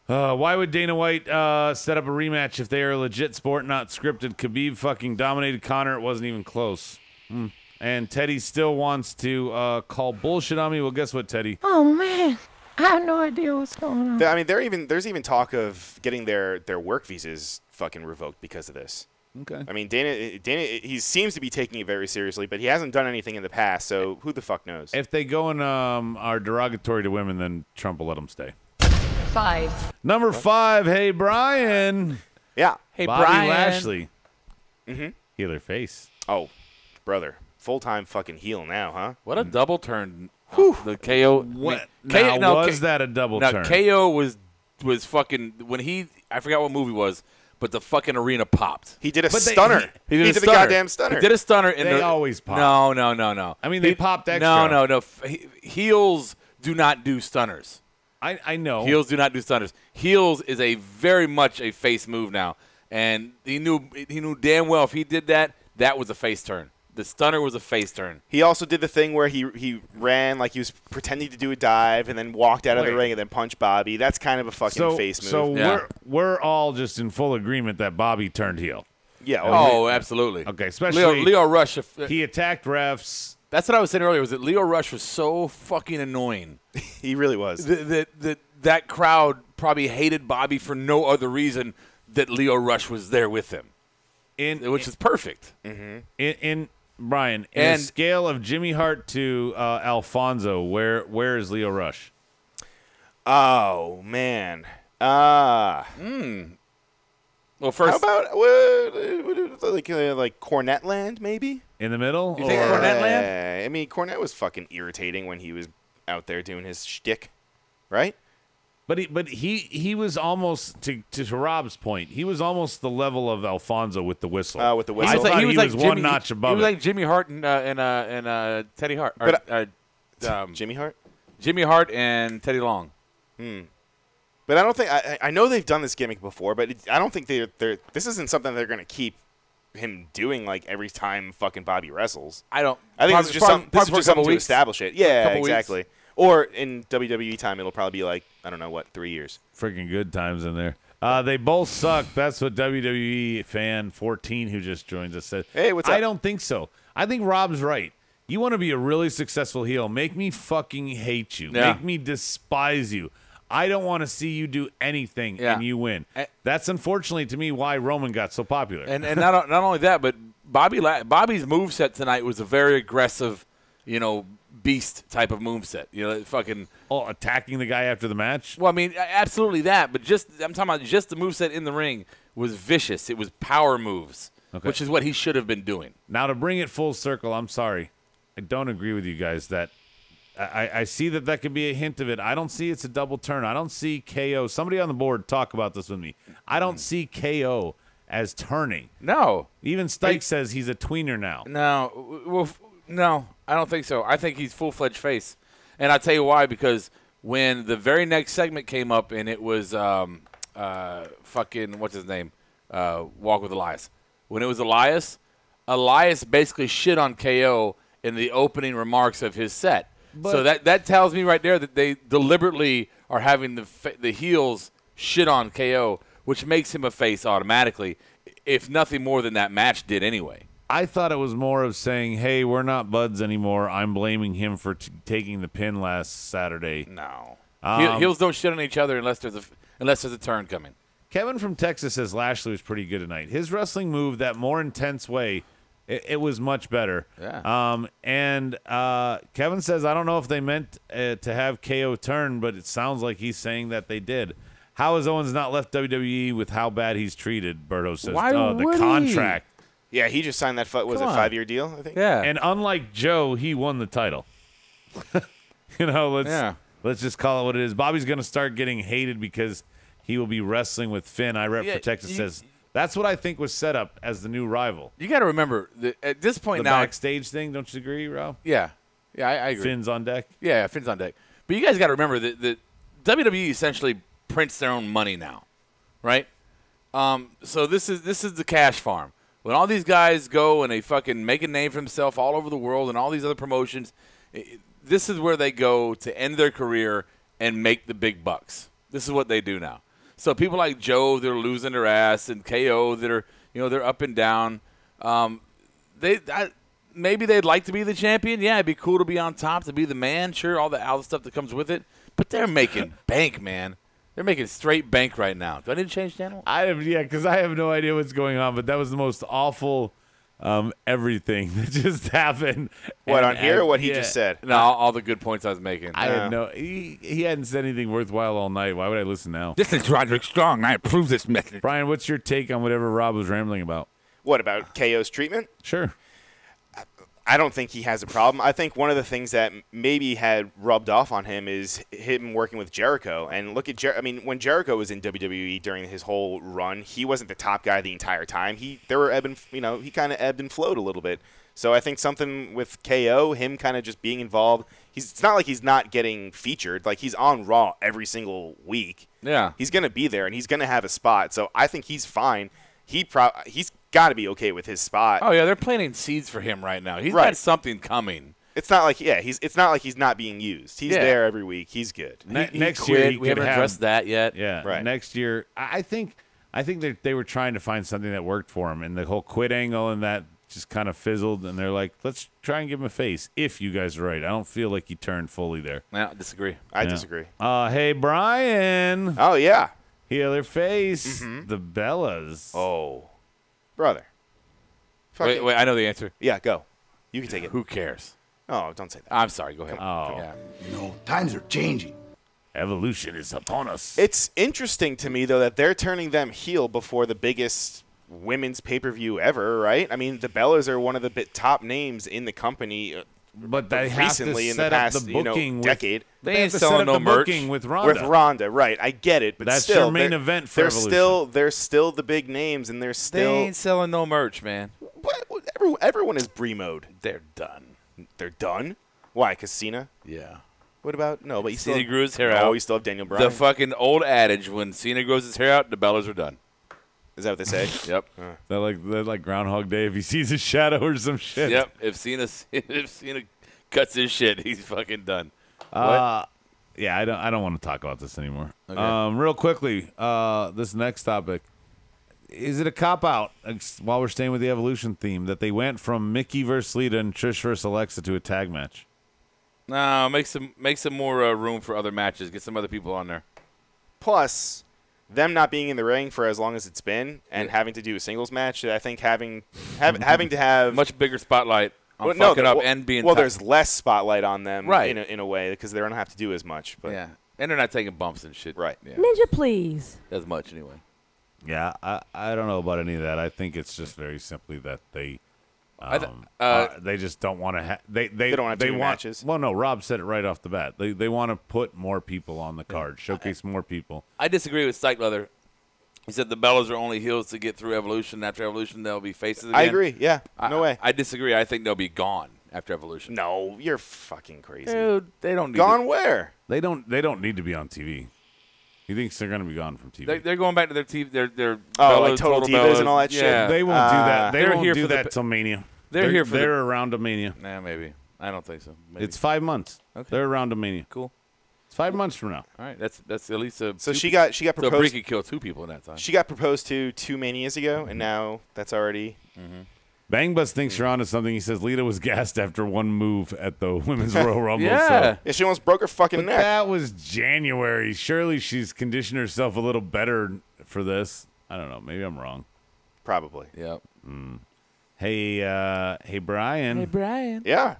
Speaker 2: Why would Dana White set up a rematch if they are a legit sport, not scripted? Khabib fucking dominated Conor. It wasn't even close. And Teddy still wants to call bullshit on me. Well, guess what, Teddy?
Speaker 12: Oh, man. I have no idea what's going on.
Speaker 5: I mean, there's even talk of getting their work visas fucking revoked because of this.
Speaker 2: Okay.
Speaker 5: I mean, Dana, he seems to be taking it very seriously, but he hasn't done anything in the past, so who the fuck knows?
Speaker 2: If they go and are derogatory to women, then Trump will let them stay.
Speaker 10: 5.
Speaker 2: Number 5, hey, Brian.
Speaker 5: Yeah.
Speaker 7: Hey,
Speaker 2: Bobby
Speaker 7: Brian.
Speaker 2: Lashley.
Speaker 5: Mm-hmm.
Speaker 2: Healer face.
Speaker 5: Oh, brother. Full-time fucking heel now, huh?
Speaker 7: What a double turn. The KO.
Speaker 2: What?
Speaker 7: Was
Speaker 2: that a double turn?
Speaker 7: KO was fucking when I forgot what movie it was, but the fucking arena popped.
Speaker 5: He did a stunner. He did a goddamn stunner.
Speaker 7: He did a stunner.
Speaker 2: They always pop.
Speaker 7: No.
Speaker 2: I mean, they popped extra.
Speaker 7: No. Heels do not do stunners.
Speaker 2: I know.
Speaker 7: Heels do not do stunners. Heels is a very much a face move now, and he knew damn well if he did that was a face turn. The stunner was a face turn.
Speaker 5: He also did the thing where he ran like he was pretending to do a dive and then walked out of the ring and then punched Bobby. That's kind of a fucking face move.
Speaker 2: So we're all just in full agreement that Bobby turned heel.
Speaker 5: Yeah.
Speaker 7: Oh, absolutely.
Speaker 2: Okay, especially
Speaker 7: Leo Rush.
Speaker 2: He attacked refs.
Speaker 7: That's what I was saying earlier. Was that Leo Rush was so fucking annoying.
Speaker 5: He really was.
Speaker 7: That crowd probably hated Bobby for no other reason that Leo Rush was there with him, which is perfect.
Speaker 2: Mm-hmm. Brian, in a scale of Jimmy Hart to Alfonso, where is Leo Rush?
Speaker 5: Oh man.
Speaker 7: Well, first,
Speaker 5: how about like Cornette Land maybe?
Speaker 2: In the middle?
Speaker 7: You think Cornette Land?
Speaker 5: I mean, Cornette was fucking irritating when he was out there doing his shtick, right?
Speaker 2: But he was almost to Rob's point. He was almost the level of Alfonso with the whistle.
Speaker 5: With the whistle,
Speaker 2: I thought he was like
Speaker 7: Jimmy,
Speaker 2: one notch above.
Speaker 7: He was like Jimmy Hart and Teddy Hart.
Speaker 5: Jimmy Hart.
Speaker 7: Jimmy Hart and Teddy Long.
Speaker 5: But I don't think I know they've done this gimmick before, but I don't think they're this isn't something they're going to keep him doing like every time fucking Bobby wrestles.
Speaker 7: I think
Speaker 5: this is just something to establish it. Yeah, exactly.
Speaker 7: Weeks.
Speaker 5: Or in WWE time, it'll probably be like, I don't know, 3 years.
Speaker 2: Freaking good times in there. They both suck. That's what WWE fan 14 who just joined us said.
Speaker 5: Hey, what's up?
Speaker 2: I don't think so. I think Rob's right. You want to be a really successful heel, make me fucking hate you.
Speaker 7: Yeah.
Speaker 2: Make me despise you. I don't want to see you do anything and you win. That's unfortunately to me why Roman got so popular.
Speaker 7: And not only that, but Bobby's moveset tonight was a very aggressive, beast type of moveset. Fucking
Speaker 2: attacking the guy after the match?
Speaker 7: Well, I mean, absolutely that, but I'm talking about just the moveset in the ring was vicious. It was power moves, which is what he should have been doing.
Speaker 2: Now to bring it full circle, I'm sorry. I don't agree with you guys that I see that could be a hint of it. I don't see it's a double turn. I don't see KO. Somebody on the board talk about this with me. I don't see KO as turning.
Speaker 7: No.
Speaker 2: Even Stike says he's a tweener now.
Speaker 7: No, I don't think so. I think he's full-fledged face. And I'll tell you why, because when the very next segment came up and it was fucking, what's his name? Walk with Elias. When it was Elias basically shit on KO in the opening remarks of his set. So that tells me right there that they deliberately are having the heels shit on KO, which makes him a face automatically, if nothing more than that match did anyway.
Speaker 2: I thought it was more of saying, hey, we're not buds anymore. I'm blaming him for taking the pin last Saturday.
Speaker 7: No. Heels don't shit on each other unless there's a turn coming.
Speaker 2: Kevin from Texas says Lashley was pretty good tonight. His wrestling move, that more intense way, it was much better.
Speaker 7: Yeah.
Speaker 2: And Kevin says, I don't know if they meant to have KO turn, but it sounds like he's saying that they did. How has Owens not left WWE with how bad he's treated? Berto says,
Speaker 7: Why
Speaker 2: the
Speaker 7: would
Speaker 2: contract.
Speaker 5: Yeah, he just signed that 5-year deal, I think?
Speaker 7: Yeah.
Speaker 2: And unlike Joe, he won the title. Let's just call it what it is. Bobby's going to start getting hated because he will be wrestling with Finn. For Texas says, that's what I think was set up as the new rival.
Speaker 7: You got to remember, that at this point
Speaker 2: the
Speaker 7: now.
Speaker 2: The backstage thing, don't you agree, Rob?
Speaker 7: Yeah. Yeah, I agree.
Speaker 2: Fins on deck?
Speaker 7: Yeah, Fins on deck. But you guys got to remember that WWE essentially prints their own money now, right? So this is the cash farm. When all these guys go and they fucking make a name for themselves all over the world and all these other promotions, this is where they go to end their career and make the big bucks. This is what they do now. So people like Joe, they're losing their ass, and KO, that are they're up and down. Maybe they'd like to be the champion. Yeah, it'd be cool to be on top, to be the man. Sure, all the stuff that comes with it. But they're making bank, man. They're making straight bank right now. Do I need to change channel?
Speaker 2: Because I have no idea what's going on, but that was the most awful everything that just happened.
Speaker 5: What, on here or what he just said?
Speaker 7: No, all the good points I was making.
Speaker 2: I had no. He hadn't said anything worthwhile all night. Why would I listen now?
Speaker 11: This is Roderick Strong. I approve this message.
Speaker 2: Brian, what's your take on whatever Rob was rambling about?
Speaker 5: What, about KO's treatment?
Speaker 2: Sure.
Speaker 5: I don't think he has a problem. I think one of the things that maybe had rubbed off on him is him working with Jericho. And look at when Jericho was in WWE during his whole run, he wasn't the top guy the entire time. He kind of ebbed and flowed a little bit. So I think something with KO, him kind of just being involved. It's not like he's not getting featured. Like, he's on Raw every single week.
Speaker 7: Yeah.
Speaker 5: He's going to be there and he's going to have a spot. So I think he's fine. He's got to be okay with his spot.
Speaker 7: Oh yeah, they're planting seeds for him right now. He's got something coming.
Speaker 5: It's not like it's not like he's not being used. He's there every week. He's good.
Speaker 2: Next year
Speaker 7: we haven't addressed that yet.
Speaker 2: Yeah,
Speaker 5: right.
Speaker 2: Next year, I think they were trying to find something that worked for him, and the whole quit angle and that just kind of fizzled. And they're like, let's try and give him a face. If you guys are right, I don't feel like he turned fully there.
Speaker 7: I disagree.
Speaker 5: I disagree.
Speaker 2: Hey Brian.
Speaker 5: Oh yeah.
Speaker 2: Healer face. The Bellas.
Speaker 5: Oh, brother.
Speaker 7: Wait, I know the answer.
Speaker 5: Yeah, go. You can take it.
Speaker 7: Who cares?
Speaker 5: Oh, don't say that.
Speaker 7: I'm sorry. Go ahead.
Speaker 2: Oh.
Speaker 7: Yeah.
Speaker 4: Times are changing.
Speaker 2: Evolution is upon us.
Speaker 5: It's interesting to me, though, that they're turning them heel before the biggest women's pay-per-view ever, right? I mean, the Bellas are one of the top names in the company.
Speaker 2: But they have
Speaker 5: recently
Speaker 2: to
Speaker 5: in
Speaker 2: set
Speaker 5: the
Speaker 2: up
Speaker 5: past
Speaker 2: the booking
Speaker 5: decade.
Speaker 7: They
Speaker 2: have
Speaker 7: ain't
Speaker 2: to
Speaker 7: selling
Speaker 2: set up
Speaker 7: no
Speaker 2: the
Speaker 7: merch.
Speaker 2: booking with Ronda.
Speaker 5: With Ronda, right? I get it, but
Speaker 2: that's
Speaker 5: still,
Speaker 2: your main event for Evolution.
Speaker 5: They're still the big names, and they're still.
Speaker 7: They ain't selling no merch, man.
Speaker 5: Everyone is Brie-mode.
Speaker 7: They're done.
Speaker 5: They're done. Why? Because Cena.
Speaker 7: Yeah.
Speaker 5: What about no? But you
Speaker 7: Cena
Speaker 5: still
Speaker 7: grew his hair out.
Speaker 5: Oh, you still have Daniel Bryan.
Speaker 7: The fucking old adage: when Cena grows his hair out, the Bellas are done.
Speaker 5: Is that what they say?
Speaker 7: Yep.
Speaker 2: They're like Groundhog Day if he sees his shadow or some shit.
Speaker 7: Yep. If Cena cuts his shit, he's fucking done.
Speaker 2: Yeah, I don't want to talk about this anymore.
Speaker 7: Okay.
Speaker 2: Real quickly, this next topic. Is it a cop-out, while we're staying with the Evolution theme, that they went from Mickey versus Lita and Trish versus Alexa to a tag match?
Speaker 7: No, make some more room for other matches. Get some other people on there.
Speaker 5: Plus, them not being in the ring for as long as it's been and having to do a singles match, I think having to have
Speaker 7: much bigger spotlight on and being
Speaker 5: there's less spotlight on them,
Speaker 7: right?
Speaker 5: In a way, because they don't have to do as much. But
Speaker 7: yeah, and they're not taking bumps and shit,
Speaker 5: right?
Speaker 7: Yeah.
Speaker 12: Ninja, please.
Speaker 7: As much anyway.
Speaker 2: Yeah, I don't know about any of that. I think it's just very simply that they they just don't want to have they
Speaker 5: don't have too many matches.
Speaker 2: Well, no, Rob said it right off the bat. They want to put more people on the card, showcase more people.
Speaker 7: I disagree with Psych Leather. He said the Bellas are only heels to get through Evolution. After Evolution, they'll be faces again.
Speaker 5: I agree. Yeah, no way.
Speaker 7: I disagree. I think they'll be gone after Evolution.
Speaker 5: No, you're fucking crazy.
Speaker 7: Dude, they don't need
Speaker 5: gone where?
Speaker 2: They don't need to be on TV. He thinks they're going to be gone from TV.
Speaker 7: They're going back to their TV. Their
Speaker 5: Bellas, like Total Divas
Speaker 7: Bellas.
Speaker 5: and all that shit.
Speaker 7: Yeah.
Speaker 2: They won't do that. They won't
Speaker 7: here
Speaker 2: do
Speaker 7: for
Speaker 2: that till Mania.
Speaker 7: They're
Speaker 2: around a Mania.
Speaker 7: Nah, maybe. I don't think so. Maybe.
Speaker 2: It's 5 months. Okay. They're around a Mania.
Speaker 7: Cool.
Speaker 2: It's 5 months from now.
Speaker 7: All right, that's at least a.
Speaker 5: So she got proposed.
Speaker 7: So Brie could kill 2 people in that time.
Speaker 5: She got proposed to 2 Manias ago, and now that's already.
Speaker 7: Mm-hmm.
Speaker 2: Bang Bus thinks you're onto something. He says Lita was gassed after one move at the Women's Royal Rumble.
Speaker 5: Yeah, she almost broke her fucking neck.
Speaker 2: That was January. Surely she's conditioned herself a little better for this. I don't know. Maybe I'm wrong.
Speaker 5: Probably.
Speaker 7: Yep.
Speaker 2: Hey, Brian.
Speaker 12: Hey, Brian.
Speaker 5: Yeah.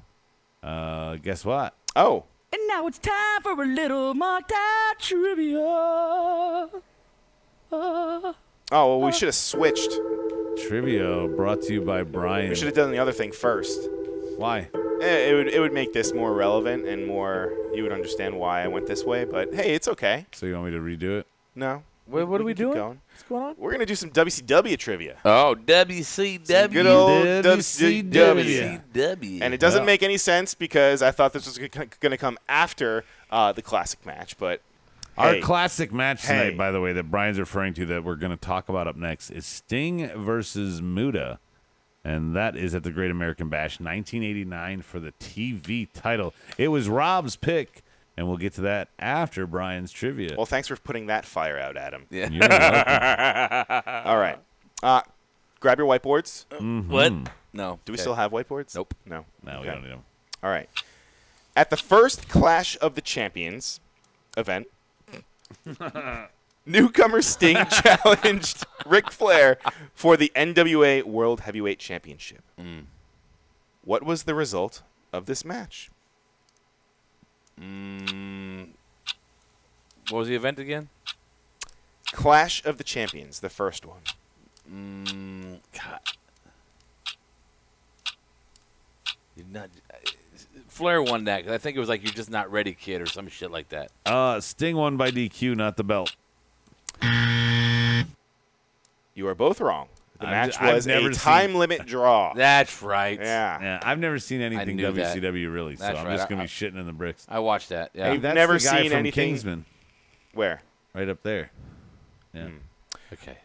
Speaker 2: Guess what?
Speaker 5: Oh.
Speaker 12: And now it's time for a little mocked out trivia.
Speaker 5: Oh, well, we should have switched.
Speaker 2: Trivia brought to you by Brian.
Speaker 5: We should have done the other thing first.
Speaker 2: Why?
Speaker 5: It would make this more relevant and more. You would understand why I went this way. But hey, it's okay.
Speaker 2: So you want me to redo it?
Speaker 5: No.
Speaker 7: What are we doing?
Speaker 12: What's going on?
Speaker 5: We're gonna do some WCW trivia.
Speaker 7: Oh, WCW.
Speaker 5: Some good old
Speaker 7: WCW.
Speaker 5: And it doesn't make any sense because I thought this was gonna come after the classic match, but.
Speaker 2: Our classic match tonight, by the way, that Brian's referring to that we're going to talk about up next is Sting versus Muta. And that is at the Great American Bash 1989 for the TV title. It was Rob's pick, and we'll get to that after Brian's trivia.
Speaker 5: Well, thanks for putting that fire out, Adam.
Speaker 7: Yeah.
Speaker 2: You're welcome.
Speaker 5: All right. Grab your whiteboards.
Speaker 7: What? No.
Speaker 5: Do we still have whiteboards?
Speaker 7: Nope.
Speaker 5: No.
Speaker 2: No, we don't need them.
Speaker 5: All right. At the first Clash of the Champions event, newcomer Sting challenged Ric Flair for the NWA World Heavyweight Championship. What was the result of this match?
Speaker 7: What was the event again?
Speaker 5: Clash of the Champions, the first one.
Speaker 7: God. You're not. Flair won that because I think it was like "You're Just Not Ready, Kid" or some shit like that.
Speaker 2: Sting won by DQ, not the belt.
Speaker 5: You are both wrong. The match was a time limit draw.
Speaker 7: That's right.
Speaker 5: Yeah.
Speaker 2: I've never seen anything WCW really, so I'm just gonna be shitting in the bricks.
Speaker 7: I watched that. Yeah.
Speaker 2: Hey, that's
Speaker 5: never
Speaker 2: the guy
Speaker 5: seen
Speaker 2: from
Speaker 5: anything.
Speaker 2: Kingsman.
Speaker 5: Where?
Speaker 2: Right up there. Yeah.
Speaker 7: Okay.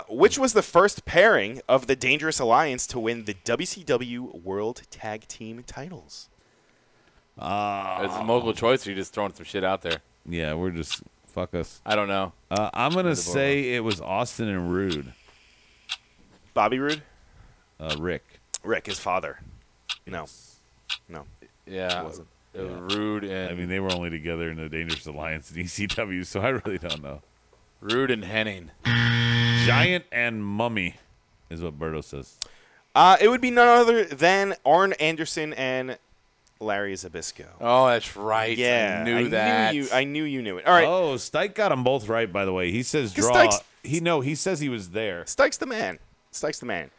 Speaker 5: Which was the first pairing of the Dangerous Alliance to win the WCW World Tag Team titles?
Speaker 7: It's multiple choice, or you just throwing some shit out there?
Speaker 2: Yeah, we're just fuck us.
Speaker 7: I don't know.
Speaker 2: I'm gonna say it was Austin and Rude.
Speaker 5: Bobby Roode?
Speaker 2: Rick.
Speaker 5: Rick, his father. No.
Speaker 7: Yeah.
Speaker 5: It wasn't.
Speaker 7: It was Rude and.
Speaker 2: I mean, they were only together in the Dangerous Alliance in ECW, so I really don't know.
Speaker 7: Rude and Henning.
Speaker 2: Giant and Mummy is what Berto says.
Speaker 5: It would be none other than Arn Anderson and Larry Zbyszko.
Speaker 7: Oh, that's right.
Speaker 5: Yeah,
Speaker 7: I knew that.
Speaker 5: I knew you knew it. All right.
Speaker 2: Oh, Stike got them both right, by the way. He says draw.
Speaker 5: Stike's-
Speaker 2: He says he was there.
Speaker 5: Stike's the man. Stike's the man.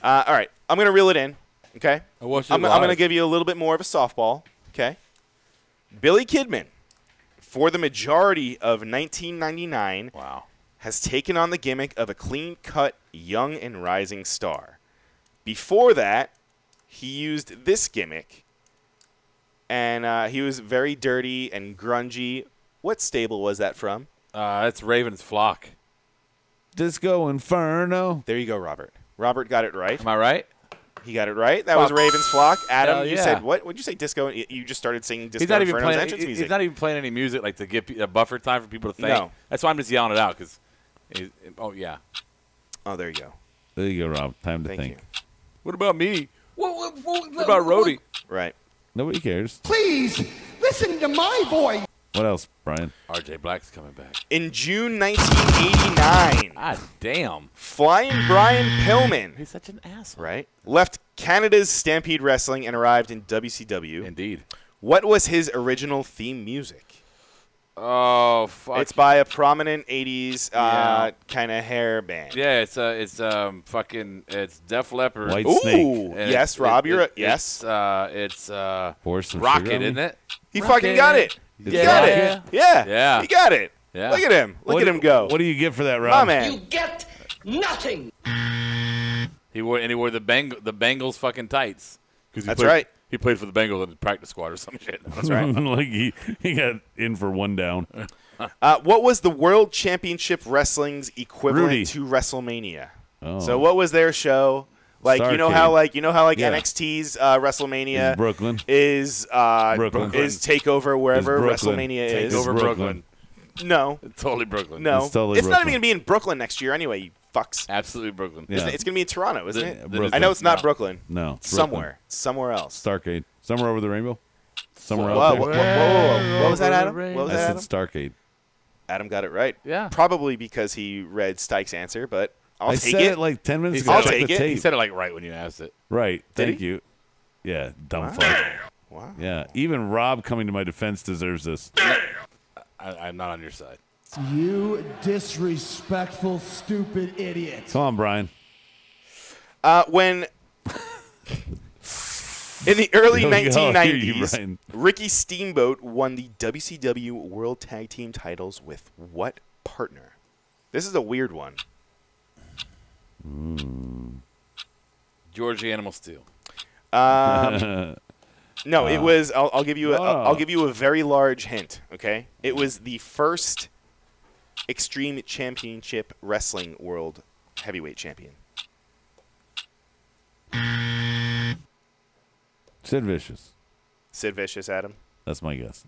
Speaker 5: All right. I'm going to reel it in. Okay? I'm going to give you a little bit more of a softball. Okay? Billy Kidman, for the majority of 1999, has taken on the gimmick of a clean-cut, young and rising star. Before that, he used this gimmick, and he was very dirty and grungy. What stable was that from?
Speaker 7: That's Raven's Flock.
Speaker 2: Disco Inferno.
Speaker 5: There you go, Robert. Robert got it right.
Speaker 7: Am I right?
Speaker 5: He got it right. That was Raven's Flock. Adam,
Speaker 7: Hell
Speaker 5: you
Speaker 7: yeah.
Speaker 5: said what? Would you say disco? You just started singing disco
Speaker 7: He's not even
Speaker 5: Inferno's
Speaker 7: playing.
Speaker 5: entrance music.
Speaker 7: He's not even playing any music like to give a buffer time for people to think.
Speaker 5: No.
Speaker 7: That's why I'm just yelling it out because. Oh yeah.
Speaker 5: Oh, there you go.
Speaker 2: There you go, Rob. Time to
Speaker 5: Thank
Speaker 2: think.
Speaker 5: you.
Speaker 7: What about me? What about Rhodey?
Speaker 5: Right.
Speaker 2: Nobody cares.
Speaker 3: Please listen to my voice.
Speaker 2: What else, Brian?
Speaker 7: RJ Black's coming back.
Speaker 5: In June 1989,
Speaker 7: God damn.
Speaker 5: Flying Brian Pillman,
Speaker 7: He's such an asshole.
Speaker 5: right, left Canada's Stampede Wrestling and arrived in WCW.
Speaker 7: Indeed.
Speaker 5: What was his original theme music?
Speaker 7: Oh fuck.
Speaker 5: It's by a prominent 80s
Speaker 7: Yeah.
Speaker 5: kind of hair band.
Speaker 7: Yeah, it's Def Leppard.
Speaker 2: White
Speaker 5: Ooh,
Speaker 2: Snake.
Speaker 7: And
Speaker 5: yes, Rob, yes.
Speaker 7: It's
Speaker 2: Pour some
Speaker 7: Rocket,
Speaker 2: sugar on me.
Speaker 7: isn't it?
Speaker 5: He fucking got it. He
Speaker 7: Yeah.
Speaker 5: got
Speaker 7: Yeah.
Speaker 5: it. Yeah.
Speaker 7: Yeah.
Speaker 5: He got it.
Speaker 7: Yeah.
Speaker 5: Look at him. Look at him go.
Speaker 2: What do you get for that,
Speaker 5: My
Speaker 2: Rob?
Speaker 5: man.
Speaker 3: get nothing.
Speaker 7: He wore the Bengals fucking tights. 'Cause he
Speaker 5: That's
Speaker 7: played-
Speaker 5: right.
Speaker 7: He played for the Bengals in the practice squad or some shit.
Speaker 5: That's right.
Speaker 2: Like he got in for one down.
Speaker 5: What was the World Championship Wrestling's equivalent
Speaker 2: Rudy.
Speaker 5: to WrestleMania?
Speaker 2: Oh.
Speaker 5: So what was their show? Like you know how
Speaker 2: Yeah.
Speaker 5: NXT's WrestleMania
Speaker 2: Is Brooklyn.
Speaker 5: is
Speaker 2: Brooklyn.
Speaker 5: is Takeover wherever
Speaker 2: Is Brooklyn.
Speaker 5: WrestleMania is.
Speaker 7: Takeover
Speaker 2: Brooklyn.
Speaker 5: No,
Speaker 7: It's totally Brooklyn.
Speaker 5: no,
Speaker 2: It's totally
Speaker 5: not even
Speaker 2: Brooklyn.
Speaker 5: gonna be in Brooklyn next year anyway. You fucks.
Speaker 7: Absolutely Brooklyn.
Speaker 2: Yeah.
Speaker 5: Isn't it? It's gonna be in Toronto, isn't it?
Speaker 2: Brooklyn.
Speaker 5: I know it's not
Speaker 7: No.
Speaker 5: Brooklyn.
Speaker 2: No. it's
Speaker 5: Somewhere else.
Speaker 2: Brooklyn. Starcade. Somewhere over the rainbow? Somewhere
Speaker 5: Whoa,
Speaker 2: out
Speaker 5: whoa,
Speaker 2: there?
Speaker 5: whoa, whoa. What was that, Adam? What was
Speaker 2: I
Speaker 5: that,
Speaker 2: said
Speaker 5: Adam?
Speaker 2: Starcade.
Speaker 5: Adam got it right.
Speaker 7: Yeah.
Speaker 5: Probably because he read Stike's answer, but I'll
Speaker 2: I
Speaker 5: take
Speaker 2: said
Speaker 5: it.
Speaker 2: it like 10 minutes
Speaker 7: He
Speaker 2: ago.
Speaker 5: I'll
Speaker 2: Check
Speaker 5: take
Speaker 2: the
Speaker 5: it.
Speaker 2: tape.
Speaker 7: He said it like right when you asked it.
Speaker 2: Right.
Speaker 5: Did
Speaker 2: Thank
Speaker 5: he?
Speaker 2: you. Yeah, dumb
Speaker 5: Wow.
Speaker 2: fuck.
Speaker 5: Wow.
Speaker 2: Yeah. Even Rob coming to my defense deserves this.
Speaker 7: I'm not on your side.
Speaker 9: You disrespectful, stupid idiot.
Speaker 2: Come on, Brian.
Speaker 5: When in the early
Speaker 2: Here we go. I hear you,
Speaker 5: 1990s,
Speaker 2: Brian.
Speaker 5: Ricky Steamboat won the WCW World Tag Team titles with what partner? This is a weird one.
Speaker 7: George the Animal Steel.
Speaker 5: No, it was. I'll give you. I'll
Speaker 2: Oh.
Speaker 5: give you a very large hint. Okay, it was the first Extreme Championship Wrestling World Heavyweight Champion.
Speaker 2: Sid Vicious.
Speaker 5: Sid Vicious, Adam.
Speaker 2: That's my guess.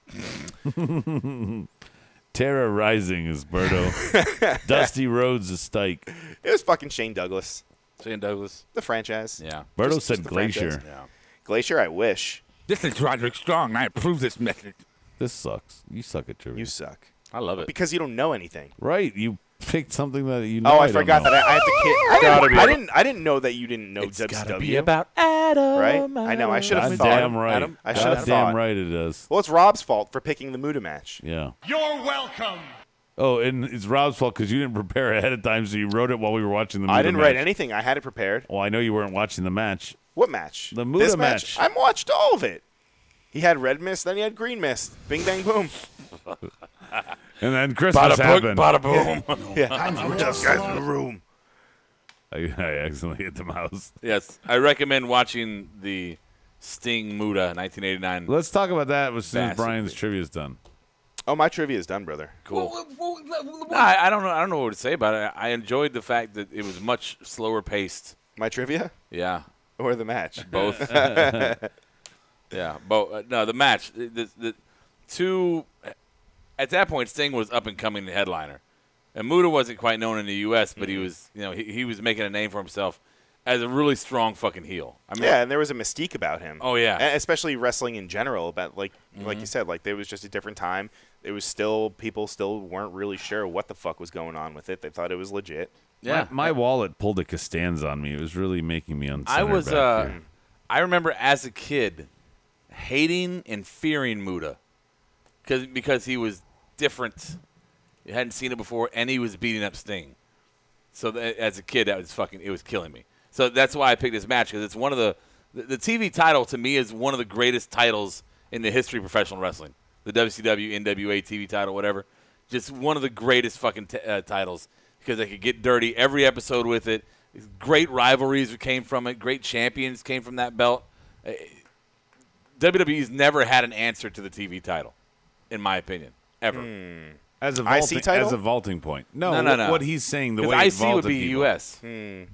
Speaker 2: Terra Rising is Berto. Dusty Rhodes is Stike.
Speaker 5: It was fucking Shane Douglas,
Speaker 7: Shane Douglas.
Speaker 5: the franchise.
Speaker 7: Yeah.
Speaker 2: Berto
Speaker 5: Just
Speaker 2: said
Speaker 5: the
Speaker 2: Glacier.
Speaker 5: franchise.
Speaker 7: Yeah.
Speaker 5: Glacier, I wish.
Speaker 11: This is Roderick Strong, and I approve this message.
Speaker 2: This sucks. You suck at trivia.
Speaker 5: You suck
Speaker 7: I love it.
Speaker 5: because you don't know anything.
Speaker 2: Right. You picked something that you know.
Speaker 5: Oh, I
Speaker 2: don't
Speaker 5: forgot
Speaker 2: know.
Speaker 5: that I have to kid.
Speaker 7: Gotta be
Speaker 5: I didn't know that you didn't know WCW.
Speaker 7: about Adam.
Speaker 5: Right? I know. I should have thought.
Speaker 2: Goddamn right.
Speaker 7: Adam?
Speaker 5: I should have
Speaker 2: Goddamn
Speaker 5: thought.
Speaker 2: right it is.
Speaker 5: Well, it's Rob's fault for picking the Muda match.
Speaker 2: Yeah.
Speaker 9: You're welcome.
Speaker 2: Oh, and it's Rob's fault because you didn't prepare ahead of time, so you wrote it while we were watching the Muda
Speaker 5: I didn't
Speaker 2: match.
Speaker 5: write anything. I had it prepared.
Speaker 2: Well, I know you weren't watching the match.
Speaker 5: What match?
Speaker 2: The Muda
Speaker 5: This
Speaker 2: match.
Speaker 5: I watched all of it. He had red mist, then he had green mist. Bing, bang, boom.
Speaker 2: And then Christmas happened.
Speaker 7: Bada boom.
Speaker 5: Yeah. Tough guys in the room.
Speaker 2: I accidentally hit the mouse.
Speaker 7: Yes. I recommend watching the Sting Muda 1989.
Speaker 2: Let's talk about that as soon as
Speaker 7: Massively.
Speaker 2: Brian's trivia is done.
Speaker 5: Oh, my trivia is done, brother.
Speaker 7: Cool. No, I don't know. I don't know what to say about it. I enjoyed the fact that it was much slower paced.
Speaker 5: My trivia
Speaker 7: Yeah.
Speaker 5: or the match?
Speaker 7: Both. Yeah. Both. No, the match. The two. At that point, Sting was up and coming headliner, and Muda wasn't quite known in the U.S., but he was. You know, he was making a name for himself as a really strong fucking heel. I mean,
Speaker 5: Yeah, and there was a mystique about him.
Speaker 7: Oh, yeah.
Speaker 5: Especially wrestling in general. About like you said, like there was just a different time. It was still people still weren't really sure what the fuck was going on with it. They thought it was legit.
Speaker 7: Yeah.
Speaker 2: My wallet pulled a Costanza on me. It was really making me uncentered.
Speaker 7: I was.
Speaker 2: back here.
Speaker 7: I remember as a kid, hating and fearing Muta because he was different. You hadn't seen it before, and he was beating up Sting. So as a kid, it was killing me. So that's why I picked this match, because it's one of the TV title to me is one of the greatest titles in the history of professional wrestling. The WCW, NWA TV title, whatever. Just one of the greatest fucking titles, because they could get dirty every episode with it. Great rivalries came from it. Great champions came from that belt. WWE's never had an answer to the TV title, in my opinion, ever.
Speaker 2: As a
Speaker 5: IC title?
Speaker 2: As a vaulting point. No. What he's saying, the way
Speaker 7: IC
Speaker 2: it vaulted
Speaker 7: would be
Speaker 2: people.
Speaker 7: US. No,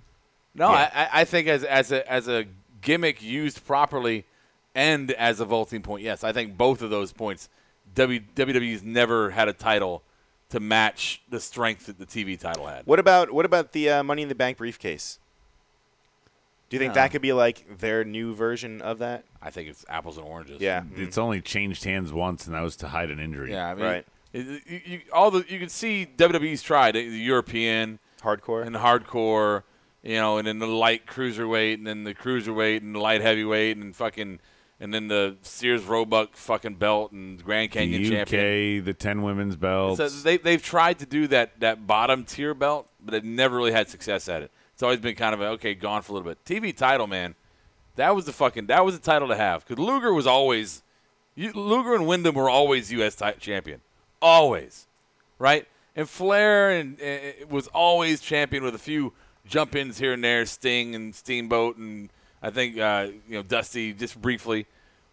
Speaker 7: yeah. I think as a gimmick used properly and as a vaulting point, yes. I think both of those points, WWE's never had a title to match the strength that the TV title had.
Speaker 5: What about the Money in the Bank briefcase? Do you think that could be like their new version of that?
Speaker 7: I think it's apples and oranges.
Speaker 5: Yeah,
Speaker 2: it's only changed hands once, and that was to hide an injury.
Speaker 7: Yeah, I mean,
Speaker 5: right.
Speaker 7: You can see WWE's tried the European
Speaker 5: hardcore
Speaker 7: and then the light cruiserweight, and then the cruiserweight, and the light heavyweight, and then the Sears Roebuck fucking belt, and Grand Canyon
Speaker 2: the UK,
Speaker 7: champion.
Speaker 2: the 10 women's belts.
Speaker 7: So they've tried to do that bottom tier belt, but they've never really had success at it. It's always been kind of gone for a little bit. TV title, man, that was the title to have, because Luger and Wyndham were always U.S. champion, always, right? And Flair was always champion with a few jump-ins here and there, Sting and Steamboat, and I think Dusty just briefly.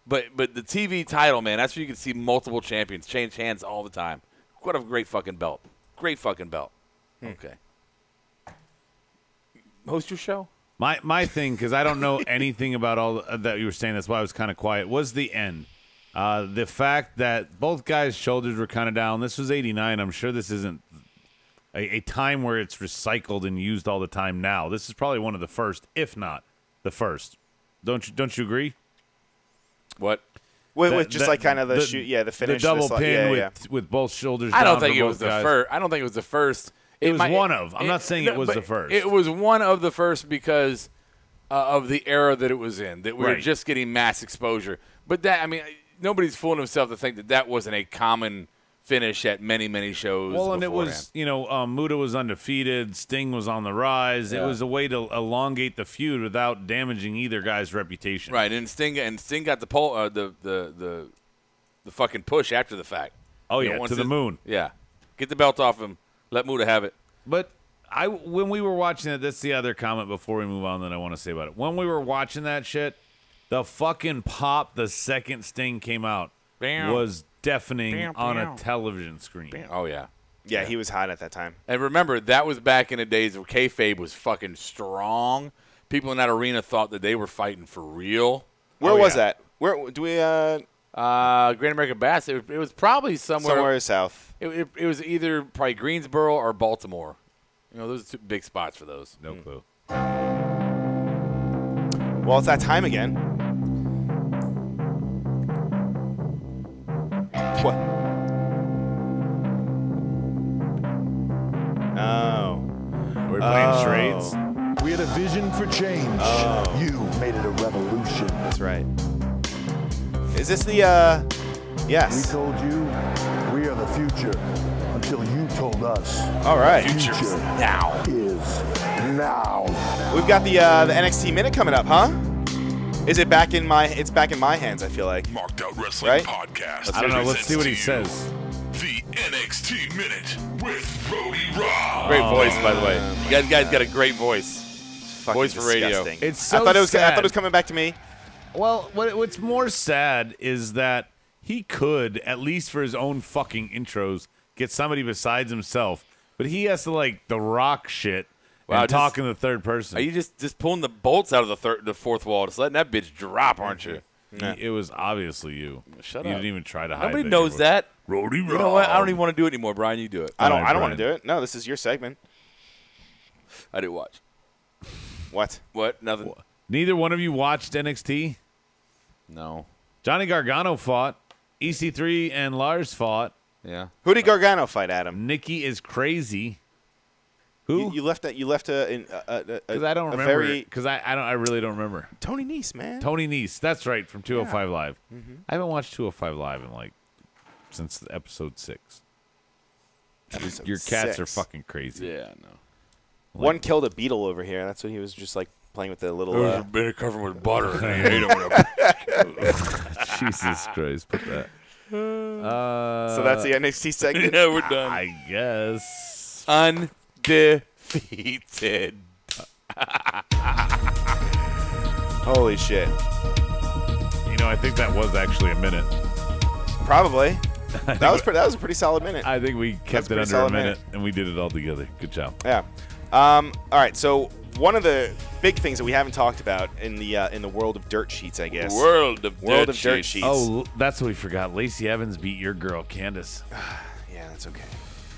Speaker 7: But the TV title, man, that's where you can see multiple champions change hands all the time. What a great fucking belt. Great fucking belt. Okay. Host your show?
Speaker 2: My thing, because I don't know anything about all that you were saying, that's why I was kind of quiet, was the end. The fact that both guys' shoulders were kind of down. This was 89. I'm sure this isn't a time where it's recycled and used all the time now. This is probably one of the first, if not the first. Don't you agree?
Speaker 7: What?
Speaker 5: With just like kind of the finish.
Speaker 2: The double pin with both shoulders down.
Speaker 7: I don't think it was the first. I don't think it was the first.
Speaker 2: It was one of. I'm not saying it was the first.
Speaker 7: It was one of the first because of the era that it was in, that we were just getting mass exposure. But that, I mean, nobody's fooling himself to think that wasn't a common finish at many, many shows.
Speaker 2: Well, and it was, Muta was undefeated. Sting was on the rise. Yeah. It was a way to elongate the feud without damaging either guy's reputation.
Speaker 7: Right, and Sting got the fucking push after the fact.
Speaker 2: Oh, to the moon.
Speaker 7: Yeah. Get the belt off him. Let Muta have it.
Speaker 2: But when we were watching it, that's the other comment before we move on that I want to say about it. When we were watching that shit, the fucking pop the second Sting came out was deafening on a television screen.
Speaker 7: Oh, yeah.
Speaker 5: Yeah, he was hot at that time.
Speaker 7: And remember, that was back in the days where kayfabe was fucking strong. People in that arena thought that they were fighting for real.
Speaker 5: Where was that? Where do we?
Speaker 7: Great American Bash. It was probably somewhere
Speaker 5: south.
Speaker 7: It was either probably Greensboro or Baltimore. Those are two big spots for those.
Speaker 2: No clue.
Speaker 5: Well, it's that time again. What? Oh.
Speaker 2: We're playing charades.
Speaker 9: We had a vision for change.
Speaker 5: Oh.
Speaker 9: You made it a revolution.
Speaker 5: That's right. Is this the, yes.
Speaker 9: We told you we are the future until you told us.
Speaker 5: All right.
Speaker 9: Future
Speaker 7: now
Speaker 9: is now.
Speaker 5: We've got the NXT Minute coming up, huh? Is it back in my? It's back in my hands. I feel like.
Speaker 8: Marked Out Wrestling Podcast.
Speaker 2: I don't know. Let's see what he says.
Speaker 8: The NXT Minute with Brody Raw.
Speaker 7: Great voice, by the way. You guys got a great voice. Voice for radio.
Speaker 2: It's so
Speaker 5: I thought it
Speaker 2: sad.
Speaker 5: was coming back to me.
Speaker 2: Well, what's more sad is that he could, at least for his own fucking intros, get somebody besides himself, but he has to like the Rock shit. And talk in the third person.
Speaker 7: Are you just pulling the bolts out of the fourth wall, just letting that bitch drop, aren't you?
Speaker 2: It was obviously you.
Speaker 7: Shut up.
Speaker 2: You didn't even try to hide.
Speaker 7: Nobody knows that.
Speaker 2: Brody Raw.
Speaker 7: You know what? I don't even want to do it anymore, Brian. You do it.
Speaker 5: I don't want to do it. No, this is your segment.
Speaker 7: I didn't watch.
Speaker 5: What?
Speaker 7: What? Nothing.
Speaker 2: Neither one of you watched NXT?
Speaker 7: No.
Speaker 2: Johnny Gargano fought. EC3 and Lars fought.
Speaker 7: Yeah.
Speaker 5: Who did Gargano fight, Adam?
Speaker 2: Nikki is crazy. Who?
Speaker 5: You left that. You left a
Speaker 2: because I don't remember. Because I really don't remember.
Speaker 5: Tony Nese, man.
Speaker 2: Tony Nese. That's right, from 205 Live. I haven't watched 205 Live in since episode 6. Your cats are fucking crazy.
Speaker 7: Yeah, no.
Speaker 5: One killed a beetle over here. That's what he was just playing with the little.
Speaker 7: Better cover with butter. And I ate them.
Speaker 2: Jesus Christ! Put that.
Speaker 5: So that's the NXT segment.
Speaker 7: Yeah, we're done.
Speaker 2: I guess.
Speaker 7: Undefeated.
Speaker 5: Holy shit!
Speaker 2: I think that was actually a minute.
Speaker 5: Probably. That was a pretty solid minute.
Speaker 2: I think we kept it under a minute, and we did it all together. Good job.
Speaker 5: Yeah. All right. So one of the big things that we haven't talked about in the world of dirt sheets, I guess.
Speaker 7: World of dirt sheets.
Speaker 2: Oh, that's what we forgot. Lacey Evans beat your girl, Candace.
Speaker 5: Yeah, that's okay.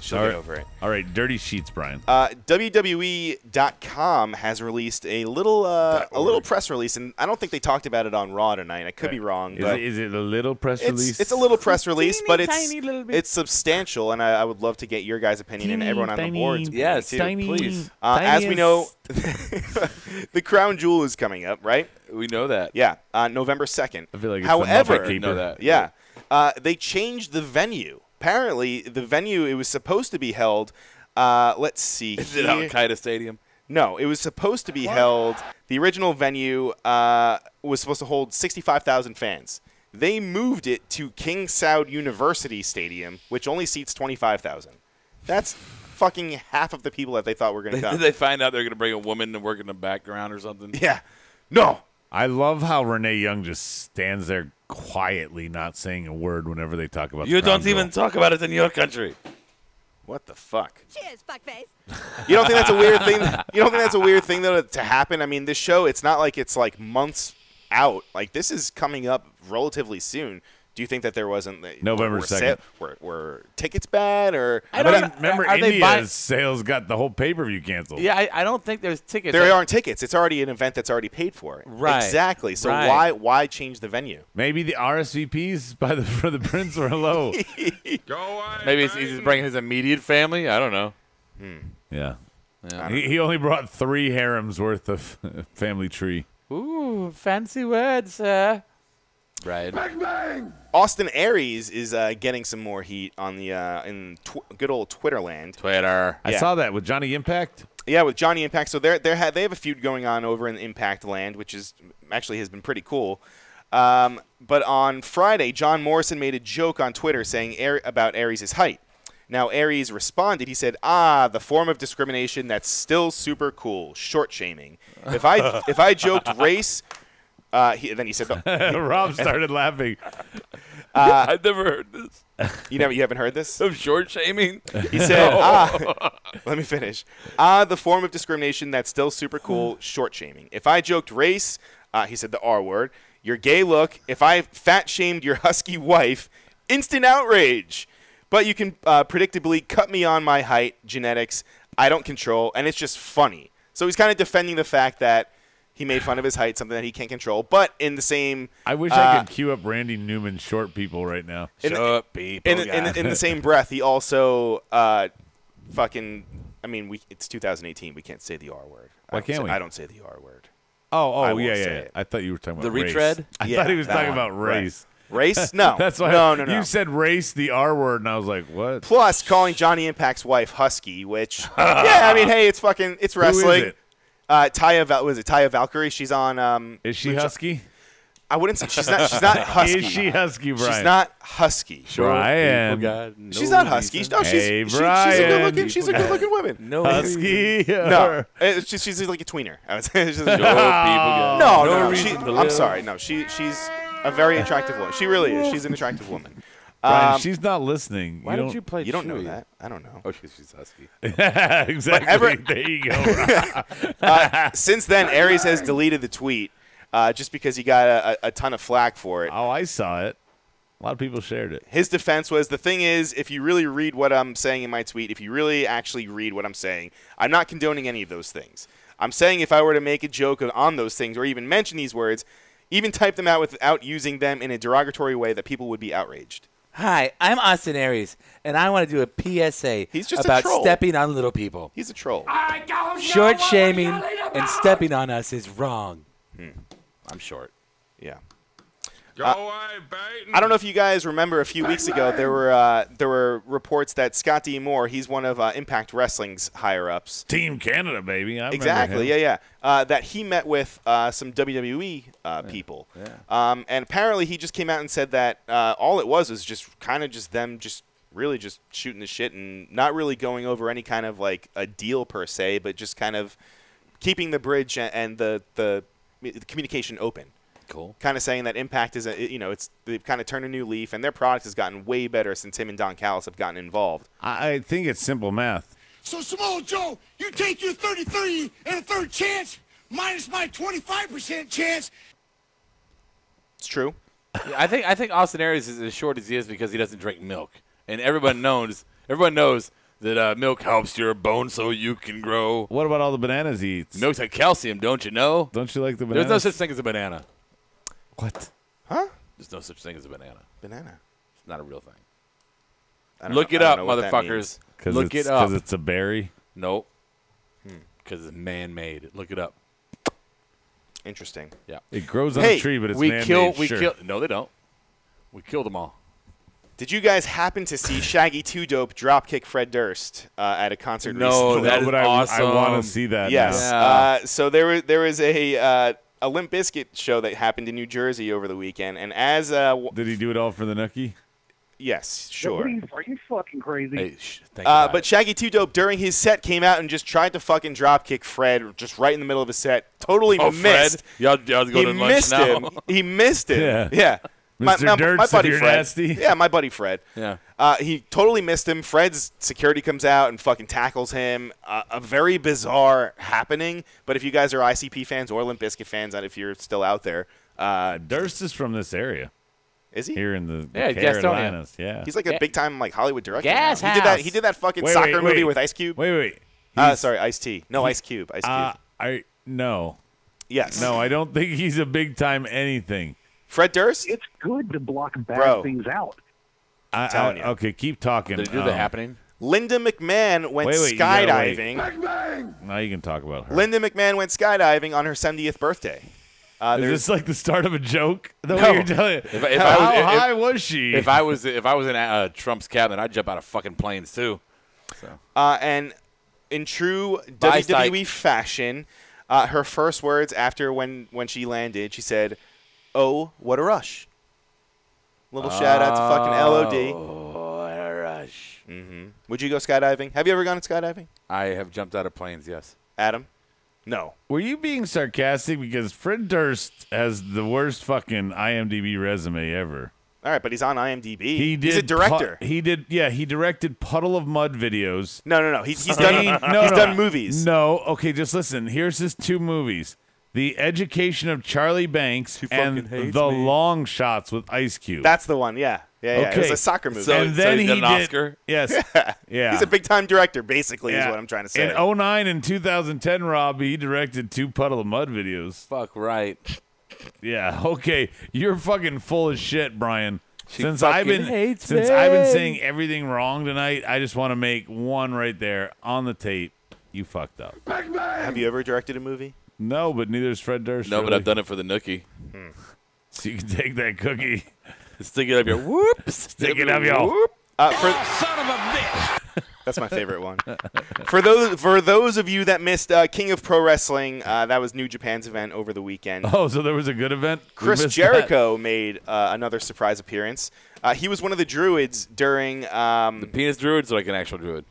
Speaker 5: She'll get over it.
Speaker 2: All right, dirty sheets, Brian.
Speaker 5: WWE.com has released a little press release, and I don't think they talked about it on Raw tonight. I could be wrong.
Speaker 2: Is it a little press release?
Speaker 5: It's a little press release, but
Speaker 2: it's
Speaker 5: substantial, and I would love to get your guys' opinion and everyone on the board.
Speaker 7: Yes,
Speaker 5: too.
Speaker 7: please.
Speaker 5: As we know, the Crown Jewel is coming up, right?
Speaker 7: We know that.
Speaker 5: Yeah, November 2nd.
Speaker 2: I feel like it's
Speaker 5: however,
Speaker 2: the Muppet
Speaker 7: know that.
Speaker 5: Yeah, they changed the venue. Apparently, the venue it was supposed to be held. Let's see.
Speaker 7: Is it Al-Qaeda Stadium?
Speaker 5: No, it was supposed to be held. The original venue was supposed to hold 65,000 fans. They moved it to King Saud University Stadium, which only seats 25,000. That's fucking half of the people that they thought were going to come.
Speaker 7: Did they find out they're going to bring a woman to work in the background or something?
Speaker 5: Yeah. No.
Speaker 2: I love how Renee Young just stands there quietly, not saying a word whenever they talk about.
Speaker 7: You don't even talk about it in your country.
Speaker 5: What the fuck?
Speaker 12: Cheers, fuckface.
Speaker 5: You don't think that's a weird thing? You don't think that's a weird thing though to happen? I mean, this show, it's not like it's months out. This is coming up relatively soon. Do you think that there wasn't
Speaker 2: November 2nd?
Speaker 5: Were tickets bad or?
Speaker 2: I don't remember. India's sales got the whole pay-per-view canceled.
Speaker 7: Yeah, I don't think there's tickets.
Speaker 5: There aren't tickets. It's already an event that's already paid for.
Speaker 7: Right.
Speaker 5: Exactly. So why change the venue?
Speaker 2: Maybe the RSVPs for the prince were low.
Speaker 7: Maybe he's bringing his immediate family. I don't know.
Speaker 2: Yeah. He only brought 3 harems worth of family tree.
Speaker 7: Ooh, fancy words, sir. Right.
Speaker 9: Bang, bang!
Speaker 5: Austin Aries is getting some more heat on the in good old Twitterland.
Speaker 7: Twitter.
Speaker 2: I saw that with Johnny Impact.
Speaker 5: Yeah, with Johnny Impact. So they have a feud going on over in Impact Land, which is actually has been pretty cool. But on Friday, John Morrison made a joke on Twitter saying about Aries' height. Now Aries responded. He said, the form of discrimination that's still super cool, short shaming. If I joked race. Then he said,
Speaker 2: Rob started laughing.
Speaker 7: I've never heard this.
Speaker 5: You haven't heard this?
Speaker 7: Of short shaming?
Speaker 5: He said, let me finish. The form of discrimination that's still super cool, short shaming. If I joked race, he said the R word, your gay look. If I fat shamed your husky wife, instant outrage. But you can predictably cut me on my height, genetics, I don't control, and it's just funny. So he's kind of defending the fact that he made fun of his height, something that he can't control. But in the same...
Speaker 2: I wish I could queue up Randy Newman short people right now.
Speaker 7: Short people.
Speaker 5: In the same breath, he also fucking... I mean, it's 2018. We can't say the R word.
Speaker 2: Why can't we?
Speaker 5: I don't say the R word.
Speaker 2: Oh, yeah. I thought you were talking about
Speaker 7: the
Speaker 2: race.
Speaker 7: retread?
Speaker 2: I thought he was talking about race.
Speaker 5: Right. Race? No.
Speaker 2: That's why
Speaker 5: no.
Speaker 2: You said race, the R word, and I was like, what?
Speaker 5: Plus, calling Johnny Impact's wife Husky, which... yeah, I mean, hey, it's wrestling.
Speaker 2: Who is it?
Speaker 5: Taya Valkyrie? She's on.
Speaker 2: Is she husky?
Speaker 5: I wouldn't say she's not husky.
Speaker 2: Is she husky, Brian?
Speaker 5: She's not husky.
Speaker 2: Brian.
Speaker 5: She's not husky. No, she's a good-looking woman.
Speaker 7: No
Speaker 2: husky.
Speaker 5: No, she's like a tweener. I would say.
Speaker 7: No.
Speaker 5: I'm sorry. No, she's a very attractive woman. She really is. She's an attractive woman.
Speaker 2: Brian, she's not listening.
Speaker 7: Why don't you play?
Speaker 5: You don't know that. I don't know.
Speaker 7: Oh, she's husky.
Speaker 2: Exactly. There you go.
Speaker 5: Since then, Aries has deleted the tweet just because he got a ton of flack for it.
Speaker 2: Oh, I saw it. A lot of people shared it.
Speaker 5: His defense was, the thing is, if you really read what I'm saying in my tweet, if you really actually read what I'm saying, I'm not condoning any of those things. I'm saying if I were to make a joke on those things or even mention these words, even type them out without using them in a derogatory way, that people would be outraged.
Speaker 7: Hi, I'm Austin Aries, and I want to do a PSA
Speaker 5: He's just a
Speaker 7: about
Speaker 5: troll.
Speaker 7: stepping on little people.
Speaker 5: He's a troll.
Speaker 3: I don't know
Speaker 7: Short
Speaker 3: what we're
Speaker 7: shaming
Speaker 3: yelling
Speaker 7: and
Speaker 3: about.
Speaker 7: stepping on us is wrong. I'm short.
Speaker 5: Yeah.
Speaker 4: Go away, Peyton.
Speaker 5: I don't know if you guys remember a few weeks ago there were reports that Scott D. Moore, he's one of Impact Wrestling's higher ups.
Speaker 2: Team Canada, baby. I
Speaker 5: Exactly.
Speaker 2: remember him.
Speaker 5: Yeah. That he met with some WWE people.
Speaker 7: Yeah.
Speaker 5: And apparently he just came out and said that all it was just kind of just them just really just shooting the shit and not really going over any kind of like a deal per se, but just kind of keeping the bridge and the communication open.
Speaker 7: Cool.
Speaker 5: Kind of saying that Impact is they've kind of turned a new leaf and their product has gotten way better since him and Don Callis have gotten involved.
Speaker 2: I think it's simple math.
Speaker 4: So, Samoa Joe, you take your 33 and a third chance minus my 25% chance.
Speaker 5: It's true.
Speaker 7: Yeah, I think Austin Aries is as short as he is because he doesn't drink milk, and everyone knows that milk helps your bones so you can grow.
Speaker 2: What about all the bananas he eats?
Speaker 7: Milk's like calcium, don't you know?
Speaker 2: Don't you like the bananas?
Speaker 7: There's no such thing as a banana.
Speaker 2: What?
Speaker 5: Huh?
Speaker 7: There's no such thing as a banana.
Speaker 5: Banana.
Speaker 7: It's not a real thing.
Speaker 5: Look
Speaker 7: it up, motherfuckers. Look it up.
Speaker 2: Because it's a berry?
Speaker 7: Nope. Because it's man-made. Look it up.
Speaker 5: Interesting.
Speaker 7: Yeah.
Speaker 2: It grows on a tree, but it's man-made.
Speaker 7: We kill. No, they don't. We killed them all.
Speaker 5: Did you guys happen to see Shaggy 2 Dope dropkick Fred Durst at a concert
Speaker 7: No,
Speaker 5: recently?
Speaker 7: that is awesome.
Speaker 2: I want to see that.
Speaker 5: Yes.
Speaker 2: now.
Speaker 5: So there was a Limp Bizkit show that happened in New Jersey over the weekend, and as
Speaker 2: did he do it all for the nookie?
Speaker 5: yes, sure.
Speaker 13: Are you fucking crazy?
Speaker 7: Hey, think about
Speaker 5: But
Speaker 7: it.
Speaker 5: Shaggy 2 Dope during his set came out and just tried to fucking dropkick Fred just right in the middle of his set. Totally missed.
Speaker 7: Fred, y'all go to lunch
Speaker 5: missed
Speaker 7: now.
Speaker 5: him. He missed him.
Speaker 2: Yeah. Mr. Dirts,
Speaker 5: my buddy
Speaker 2: if you're
Speaker 5: Fred.
Speaker 2: nasty.
Speaker 5: Yeah, my buddy Fred.
Speaker 7: Yeah.
Speaker 5: He totally missed him. Fred's security comes out and fucking tackles him. A very bizarre happening. But if you guys are ICP fans or Limp Bizkit fans, and if you're still out there,
Speaker 2: Durst is from this area.
Speaker 5: is he?
Speaker 2: Here in the
Speaker 7: Yeah,
Speaker 2: Carolinas. Yeah.
Speaker 5: He's like a big time like Hollywood director.
Speaker 7: Gas
Speaker 5: now.
Speaker 7: House.
Speaker 5: He did that fucking
Speaker 2: Wait,
Speaker 5: soccer
Speaker 2: wait,
Speaker 5: movie
Speaker 2: wait.
Speaker 5: with Ice Cube.
Speaker 2: Wait.
Speaker 5: Sorry, Ice T. No, Ice Cube. Ice Cube.
Speaker 2: No.
Speaker 5: Yes.
Speaker 2: No, I don't think he's a big time anything.
Speaker 5: Fred Durst.
Speaker 13: It's good to block bad
Speaker 5: Bro.
Speaker 13: things out.
Speaker 5: telling you.
Speaker 2: Okay, keep talking.
Speaker 7: Did he do the happening?
Speaker 5: Linda McMahon went
Speaker 2: Wait, you gotta
Speaker 5: skydiving.
Speaker 2: Now you can talk about her.
Speaker 5: Linda McMahon went skydiving on her 70th birthday.
Speaker 2: Is this like the start of a joke? The
Speaker 7: No.
Speaker 2: way you're telling it? How high was she?
Speaker 7: If I was in Trump's cabinet, I'd jump out of fucking planes too. So.
Speaker 5: And in true
Speaker 7: Bye,
Speaker 5: WWE
Speaker 7: Stike.
Speaker 5: fashion, her first words after when she landed, she said, "Oh, what a rush!" Little shout out to fucking LOD.
Speaker 7: Oh, what a rush!
Speaker 5: Mm-hmm. Would you go skydiving? Have you ever gone skydiving,
Speaker 7: I have jumped out of planes. Yes.
Speaker 5: Adam? No.
Speaker 2: Were you being sarcastic? Because Fred Durst has the worst fucking IMDb resume ever.
Speaker 5: All right, but he's on IMDb.
Speaker 2: He did.
Speaker 5: He's a director.
Speaker 2: He did. Yeah, he directed Puddle of Mud videos.
Speaker 5: No. He's done movies.
Speaker 2: No. Okay, just listen. Here's his 2 movies: The Education of Charlie Banks and The Long Shots with Ice Cube.
Speaker 5: That's the one. Yeah. It was a soccer movie.
Speaker 2: And then
Speaker 7: he
Speaker 2: he
Speaker 7: did an
Speaker 2: did
Speaker 7: Oscar?
Speaker 2: Yes. Yeah.
Speaker 5: He's a big time director. Basically, is
Speaker 2: Yeah.
Speaker 5: what I'm trying to say.
Speaker 2: In 2009 and 2010, Rob, he directed 2 Puddle of Mud videos.
Speaker 7: Fuck right.
Speaker 2: Yeah. Okay. You're fucking full of shit, Brian. Since
Speaker 7: fucking
Speaker 2: I've been
Speaker 7: hates
Speaker 2: since
Speaker 7: me.
Speaker 2: I've been saying everything wrong tonight, I just want to make one right there on the tape. You fucked up.
Speaker 5: Have you ever directed a movie?
Speaker 2: No, but neither's Fred Durst.
Speaker 7: No, but
Speaker 2: really.
Speaker 7: I've done it for the nookie.
Speaker 2: So you can take that cookie,
Speaker 7: Stick it up your whoops.
Speaker 2: stick it up, y'all.
Speaker 4: Son of a bitch!
Speaker 5: That's my favorite one. For those of you that missed King of Pro Wrestling, that was New Japan's event over the weekend.
Speaker 2: Oh, so there was a good event. We
Speaker 5: Chris
Speaker 2: missed
Speaker 5: Jericho made another surprise appearance. He was one of the druids during.
Speaker 7: The penis druid's like an actual druid.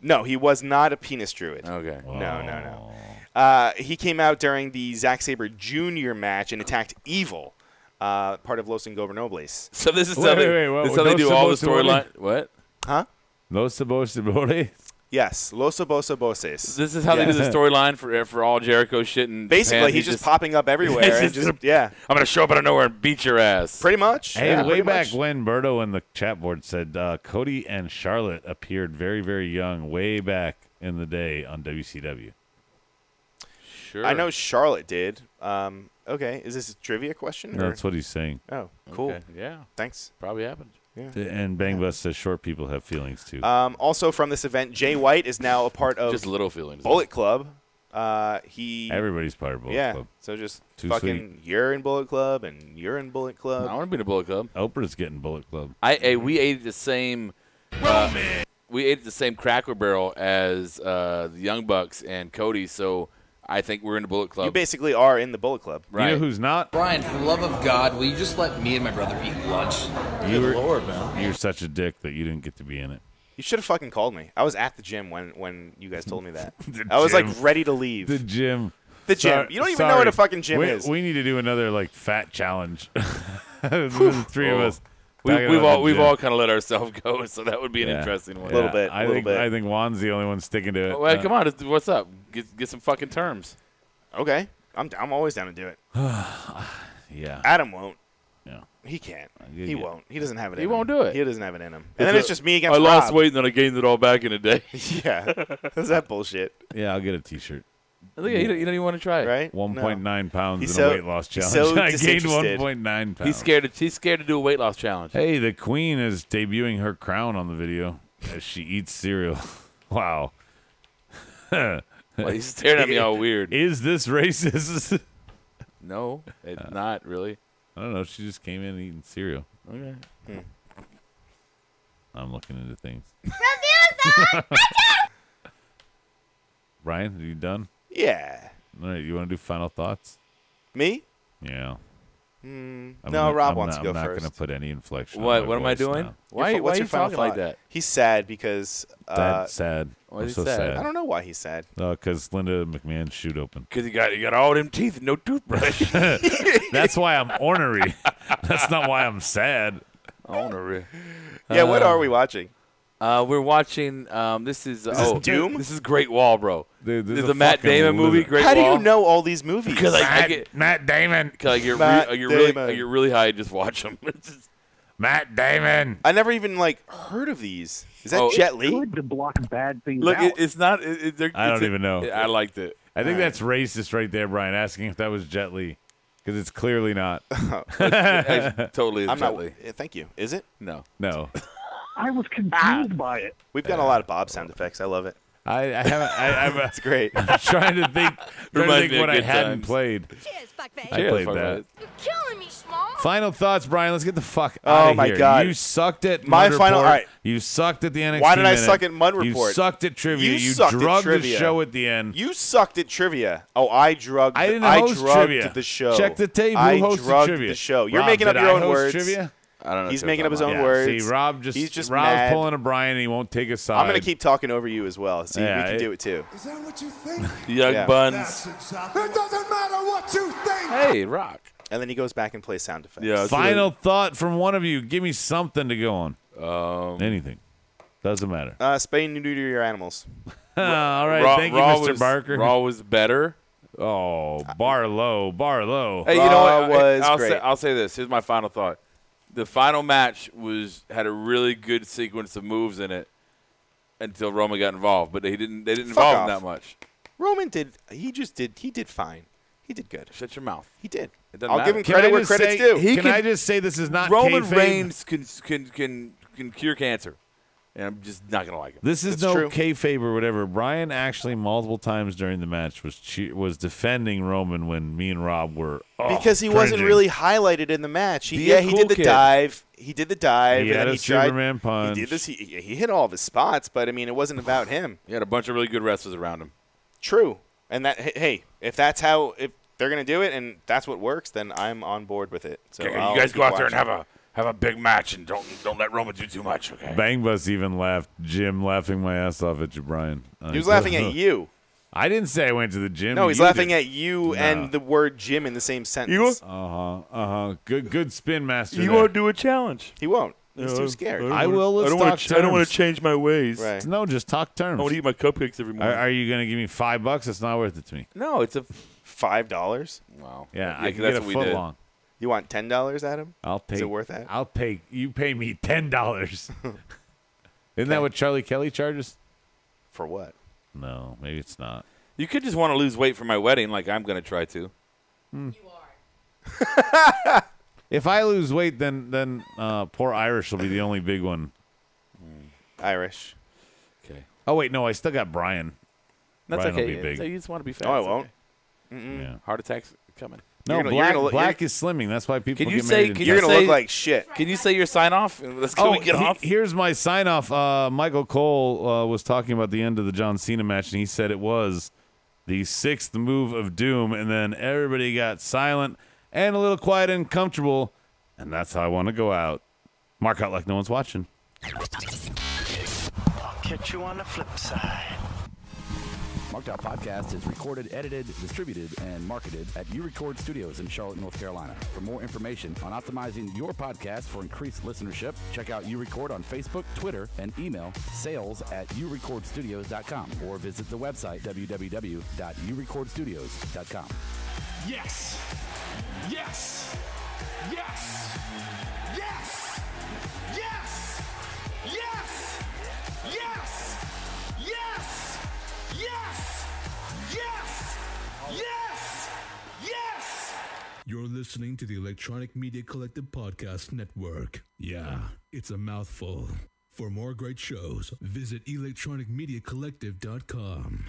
Speaker 5: No, he was not a penis druid.
Speaker 7: Okay.
Speaker 5: No. He came out during the Zack Sabre Jr. match and attacked Evil, part of Los Ingobernables.
Speaker 7: So this is
Speaker 2: Wait,
Speaker 7: how they,
Speaker 2: wait, wait,
Speaker 7: this is how they
Speaker 2: Los
Speaker 7: do all the
Speaker 2: Sabos
Speaker 7: storyline. What?
Speaker 5: Huh?
Speaker 2: Los Sabos.
Speaker 5: Yes, Los Boses.
Speaker 7: This is how they do the storyline for all Jericho shit and
Speaker 5: Basically, he's just popping up everywhere. and just, yeah,
Speaker 7: I'm gonna show up out of nowhere and beat your ass.
Speaker 5: pretty much.
Speaker 2: Hey,
Speaker 5: yeah,
Speaker 2: way
Speaker 5: pretty
Speaker 2: back
Speaker 5: much.
Speaker 2: when Berto in the chat board said Cody and Charlotte appeared very, very young, way back in the day on WCW.
Speaker 7: Sure.
Speaker 5: I know Charlotte did. Okay, is this a trivia question? or-
Speaker 2: That's what he's saying.
Speaker 5: Oh, cool.
Speaker 7: Okay. Yeah.
Speaker 5: Thanks.
Speaker 7: Probably happened.
Speaker 2: And Bang Bus says short people have feelings too.
Speaker 5: Also from this event, Jay White is now a part of
Speaker 7: Just little feelings.
Speaker 5: Bullet Club.
Speaker 2: Everybody's part of Bullet Club.
Speaker 5: So just
Speaker 2: Too
Speaker 5: fucking
Speaker 2: sweet.
Speaker 5: you're in Bullet Club and you're in Bullet Club.
Speaker 7: I want to be in a Bullet Club.
Speaker 2: Oprah's getting Bullet Club.
Speaker 7: We ate at the same. We ate at the same Cracker Barrel as the Young Bucks and Cody, so I think we're in the Bullet Club.
Speaker 5: You basically are in the Bullet Club.
Speaker 7: Right.
Speaker 2: You know who's not?
Speaker 6: Brian, for the love of God, will you just let me and my brother eat lunch?
Speaker 2: Good
Speaker 6: Lord, man.
Speaker 2: You're such a dick that you didn't get to be in it.
Speaker 5: You should have fucking called me. I was at the gym when you guys told me that.
Speaker 2: The
Speaker 5: I was like
Speaker 2: gym.
Speaker 5: ready to leave.
Speaker 2: The gym.
Speaker 5: The gym. You don't even know what a fucking gym is.
Speaker 2: We need to do another like fat challenge. The three of us.
Speaker 7: We've all kind of let ourselves go, so that would be an interesting one.
Speaker 5: A little bit.
Speaker 2: I think Juan's the only one sticking to it.
Speaker 7: Well, come on, what's up? Get some fucking terms.
Speaker 5: Okay, I'm always down to do it.
Speaker 2: Yeah.
Speaker 5: Adam won't.
Speaker 2: Yeah.
Speaker 5: He can't. He won't. He doesn't have it.
Speaker 7: He
Speaker 5: in
Speaker 7: won't
Speaker 5: him.
Speaker 7: do it.
Speaker 5: He doesn't have it in him. And then it's just me against
Speaker 7: I lost
Speaker 5: Rob.
Speaker 7: weight and then I gained it all back in a day.
Speaker 5: Yeah. That's that bullshit.
Speaker 2: Yeah, I'll get a T-shirt.
Speaker 7: Look, you don't even want to try it,
Speaker 5: right?
Speaker 2: 1.9 pounds
Speaker 5: He's
Speaker 2: in a
Speaker 5: so-
Speaker 2: weight loss
Speaker 5: he's
Speaker 2: challenge.
Speaker 5: so
Speaker 2: I gained
Speaker 5: disinterested.
Speaker 2: 1.9 pounds.
Speaker 7: He's scared to do a weight loss challenge.
Speaker 2: Hey, the Queen is debuting her crown on the video as she eats cereal. Wow.
Speaker 7: Well, he's staring at me all weird.
Speaker 2: Is this racist?
Speaker 7: No, it's not really.
Speaker 2: I don't know. She just came in eating cereal.
Speaker 7: Okay.
Speaker 2: I'm looking into things. Brian, are you done?
Speaker 5: Yeah.
Speaker 2: All right, you want to do final thoughts?
Speaker 5: Me?
Speaker 2: Yeah.
Speaker 5: No, Rob wants to go
Speaker 2: I'm not
Speaker 5: first.
Speaker 2: going to put any inflection.
Speaker 7: What?
Speaker 2: on my
Speaker 7: What am I
Speaker 2: voice
Speaker 7: doing?
Speaker 2: now.
Speaker 7: Why
Speaker 5: What's
Speaker 7: are
Speaker 5: your
Speaker 7: you
Speaker 5: final
Speaker 7: talking like
Speaker 5: thought?
Speaker 7: that?
Speaker 5: He's sad because
Speaker 2: That's sad.
Speaker 7: Why
Speaker 2: I'm
Speaker 7: is he
Speaker 2: so
Speaker 7: sad?
Speaker 2: sad.
Speaker 5: I don't know why he's sad.
Speaker 2: Because Linda McMahon's shoot open.
Speaker 7: Because you got all them teeth and no toothbrush.
Speaker 2: That's why I'm ornery. That's not why I'm sad.
Speaker 7: Ornery.
Speaker 5: Yeah, what are we watching?
Speaker 7: We're watching. This is
Speaker 5: Doom?
Speaker 7: This is Great Wall, bro.
Speaker 2: Dude,
Speaker 7: This is the Matt Damon movie. Great
Speaker 5: How
Speaker 7: Wall.
Speaker 5: do you know all these movies?
Speaker 7: Because I get
Speaker 2: Matt Damon.
Speaker 7: like you're
Speaker 5: Matt
Speaker 7: really
Speaker 5: Damon.
Speaker 7: you're really high. Just watch them.
Speaker 2: Matt Damon.
Speaker 5: I never even heard of these. Is that
Speaker 7: Oh,
Speaker 5: Jet Li?
Speaker 13: Good to block bad things
Speaker 7: Look,
Speaker 13: out.
Speaker 7: it's not.
Speaker 2: I don't even know.
Speaker 7: I liked it.
Speaker 2: I think that's racist right there, Brian, asking if that was Jet Li. Because it's clearly not.
Speaker 7: Actually, totally is
Speaker 5: I'm
Speaker 7: Jet
Speaker 5: not.
Speaker 7: Li.
Speaker 5: Thank you. Is it?
Speaker 7: No.
Speaker 2: No.
Speaker 13: I was confused by it.
Speaker 5: We've got a lot of Bob sound effects. I love it.
Speaker 2: I haven't.
Speaker 5: That's great.
Speaker 2: I'm trying to think
Speaker 7: Reminds me of
Speaker 2: what I
Speaker 7: good
Speaker 2: hadn't
Speaker 7: times.
Speaker 2: played.
Speaker 12: Cheers, fuckface.
Speaker 2: I
Speaker 7: Cheers,
Speaker 2: played
Speaker 7: fuck
Speaker 2: that.
Speaker 7: it.
Speaker 12: You're killing me, Small.
Speaker 2: Final thoughts, Brian. Let's get the fuck
Speaker 5: Oh,
Speaker 2: out of
Speaker 5: my
Speaker 2: here.
Speaker 5: God.
Speaker 2: You sucked at
Speaker 5: My
Speaker 2: Mud
Speaker 5: final-
Speaker 2: Report.
Speaker 5: all right.
Speaker 2: You sucked at the NXT
Speaker 5: Why did I
Speaker 2: Minute.
Speaker 5: suck at Mud
Speaker 2: You
Speaker 5: Report?
Speaker 2: sucked at trivia.
Speaker 5: You
Speaker 2: You
Speaker 5: sucked at
Speaker 2: drugged the
Speaker 5: trivia.
Speaker 2: show at the end.
Speaker 5: You sucked at trivia. Oh, I drugged.
Speaker 2: I didn't
Speaker 5: I
Speaker 2: host
Speaker 5: drugged
Speaker 2: trivia.
Speaker 5: the show.
Speaker 2: Check the tape. Who
Speaker 5: I
Speaker 2: hosted
Speaker 5: drugged
Speaker 2: trivia?
Speaker 5: the show. You're
Speaker 2: Rob,
Speaker 5: making up
Speaker 2: did
Speaker 5: your
Speaker 2: I
Speaker 5: own
Speaker 2: host
Speaker 5: words.
Speaker 2: Trivia?
Speaker 7: I don't know.
Speaker 5: He's
Speaker 7: what
Speaker 5: making
Speaker 7: you're
Speaker 5: up his
Speaker 7: talking
Speaker 5: own
Speaker 7: about.
Speaker 5: words.
Speaker 2: See, Rob
Speaker 5: He's just
Speaker 2: Rob's
Speaker 5: mad.
Speaker 2: pulling a Brian, and he won't take a side.
Speaker 5: I'm gonna keep talking over you as well. See,
Speaker 2: Yeah,
Speaker 5: we can do it too.
Speaker 4: Is that what you think?
Speaker 7: Young
Speaker 5: Yeah.
Speaker 7: Buns.
Speaker 4: It doesn't matter what you think.
Speaker 7: Hey, Rock.
Speaker 5: And then he goes back and plays sound effects.
Speaker 7: Yeah. that's
Speaker 2: Final thought from one of you. Give me something to go on.
Speaker 7: what
Speaker 2: Anything. Doesn't matter.
Speaker 5: Spay and neuter your animals.
Speaker 2: All right.
Speaker 7: Raw,
Speaker 2: Thank you,
Speaker 7: Raw
Speaker 2: Mr.
Speaker 7: was,
Speaker 2: Barker.
Speaker 7: Raw was better.
Speaker 2: Oh, Barlow.
Speaker 7: Hey, you know
Speaker 5: Raw
Speaker 7: what?
Speaker 5: was
Speaker 7: I'll
Speaker 5: great.
Speaker 7: say, I'll say this. Here's my final thought. The final match had a really good sequence of moves in it until Roman got involved, but they didn't involve him
Speaker 5: off.
Speaker 7: that much.
Speaker 5: Roman did. He did fine. He did good.
Speaker 7: Shut your mouth.
Speaker 5: He did.
Speaker 7: It doesn't
Speaker 5: I'll
Speaker 7: matter.
Speaker 5: give him
Speaker 2: Can
Speaker 5: credit
Speaker 2: I
Speaker 5: where
Speaker 2: just
Speaker 5: credit's
Speaker 2: say-
Speaker 5: due.
Speaker 2: Can I just say this is not
Speaker 7: Roman
Speaker 2: kayfabe?
Speaker 7: Reigns can cure cancer, and I'm just not gonna like him.
Speaker 2: This is
Speaker 5: It's
Speaker 2: no
Speaker 5: true.
Speaker 2: kayfabe or whatever. Brian actually multiple times during the match was defending Roman when me and Rob were
Speaker 5: Because he wasn't
Speaker 2: cringing.
Speaker 5: really highlighted in the match. He
Speaker 7: Be a
Speaker 5: he
Speaker 7: cool
Speaker 5: did the
Speaker 7: kid.
Speaker 5: dive. He did the dive.
Speaker 2: He
Speaker 5: and
Speaker 2: had
Speaker 5: then
Speaker 2: a
Speaker 5: he tried,
Speaker 2: Superman punch.
Speaker 5: He did this. He hit all of his spots, but I mean, it wasn't about him.
Speaker 7: He had a bunch of really good wrestlers around him.
Speaker 5: True. And that hey, if they're gonna do it and that's what works, then I'm on board with it. So
Speaker 11: Okay,
Speaker 5: I'll
Speaker 11: you guys
Speaker 5: keep
Speaker 11: go out there and
Speaker 5: watching.
Speaker 11: have a big match and don't let Roman do too much, okay?
Speaker 2: Bang Bus even laughed. Jim laughing my ass off at you, Brian.
Speaker 5: He was laughing at you.
Speaker 2: I didn't say I went to the gym.
Speaker 5: No, he's
Speaker 2: You
Speaker 5: laughing
Speaker 2: did.
Speaker 5: at you
Speaker 2: No.
Speaker 5: and the word Jim in the same sentence.
Speaker 2: Good spin master.
Speaker 7: You
Speaker 2: there.
Speaker 7: won't do a challenge.
Speaker 5: He won't. He's too scared.
Speaker 2: I will. Let's talk terms.
Speaker 7: I don't want to change my ways.
Speaker 5: Right.
Speaker 2: No, just talk terms.
Speaker 7: I want to eat my cupcakes every morning.
Speaker 2: Are you going to give me $5? It's not worth it to me.
Speaker 7: No, it's a
Speaker 5: $5?
Speaker 7: wow.
Speaker 2: Yeah, I can
Speaker 7: that's
Speaker 2: get a
Speaker 7: what we
Speaker 2: foot
Speaker 7: did.
Speaker 2: long.
Speaker 5: You want $10, Adam?
Speaker 2: I'll pay.
Speaker 5: Is it worth that?
Speaker 2: I'll pay. You pay me $10. Isn't that what Charlie Kelly charges?
Speaker 5: For what?
Speaker 2: No, maybe it's not.
Speaker 7: You could just want to lose weight for my wedding, like I'm going to try to.
Speaker 12: You are.
Speaker 2: If I lose weight, then poor Irish will be the only big one.
Speaker 5: Irish.
Speaker 7: Okay.
Speaker 2: Oh wait, no, I still got Brian.
Speaker 7: That's
Speaker 2: Brian
Speaker 7: okay.
Speaker 2: will be big.
Speaker 7: So you just want to be fat.
Speaker 5: No, I
Speaker 7: It's
Speaker 5: won't.
Speaker 7: okay.
Speaker 2: Yeah.
Speaker 7: Heart attacks coming.
Speaker 2: No,
Speaker 5: You're gonna-
Speaker 2: Black is slimming. That's why people
Speaker 7: Can you
Speaker 2: get
Speaker 7: say?
Speaker 2: married.
Speaker 7: Can
Speaker 5: You're
Speaker 7: you
Speaker 5: gonna
Speaker 7: say,
Speaker 5: look like shit.
Speaker 7: Can you say your sign off? Let's go and get off.
Speaker 2: Here's my sign off. Michael Cole was talking about the end of the John Cena match, and he said it was the 6th move of doom, and then everybody got silent and a little quiet and comfortable, and that's how I want to go out. Mark out like no one's watching.
Speaker 14: I'll catch you on the flip side.
Speaker 15: Marked Out Podcast is recorded, edited, distributed, and marketed at U-Record Studios in Charlotte, North Carolina. For more information on optimizing your podcast for increased listenership, check out U-Record on Facebook, Twitter, and email sales@urecordstudios.com or visit the website www.urecordstudios.com.
Speaker 3: Yes! Yes! Yes! Yes! Yes! Yes! Yes! Yes! Yes! Yes! Yes! Yes!
Speaker 16: You're listening to the Electronic Media Collective Podcast Network. Yeah, it's a mouthful. For more great shows, visit electronicmediacollective.com.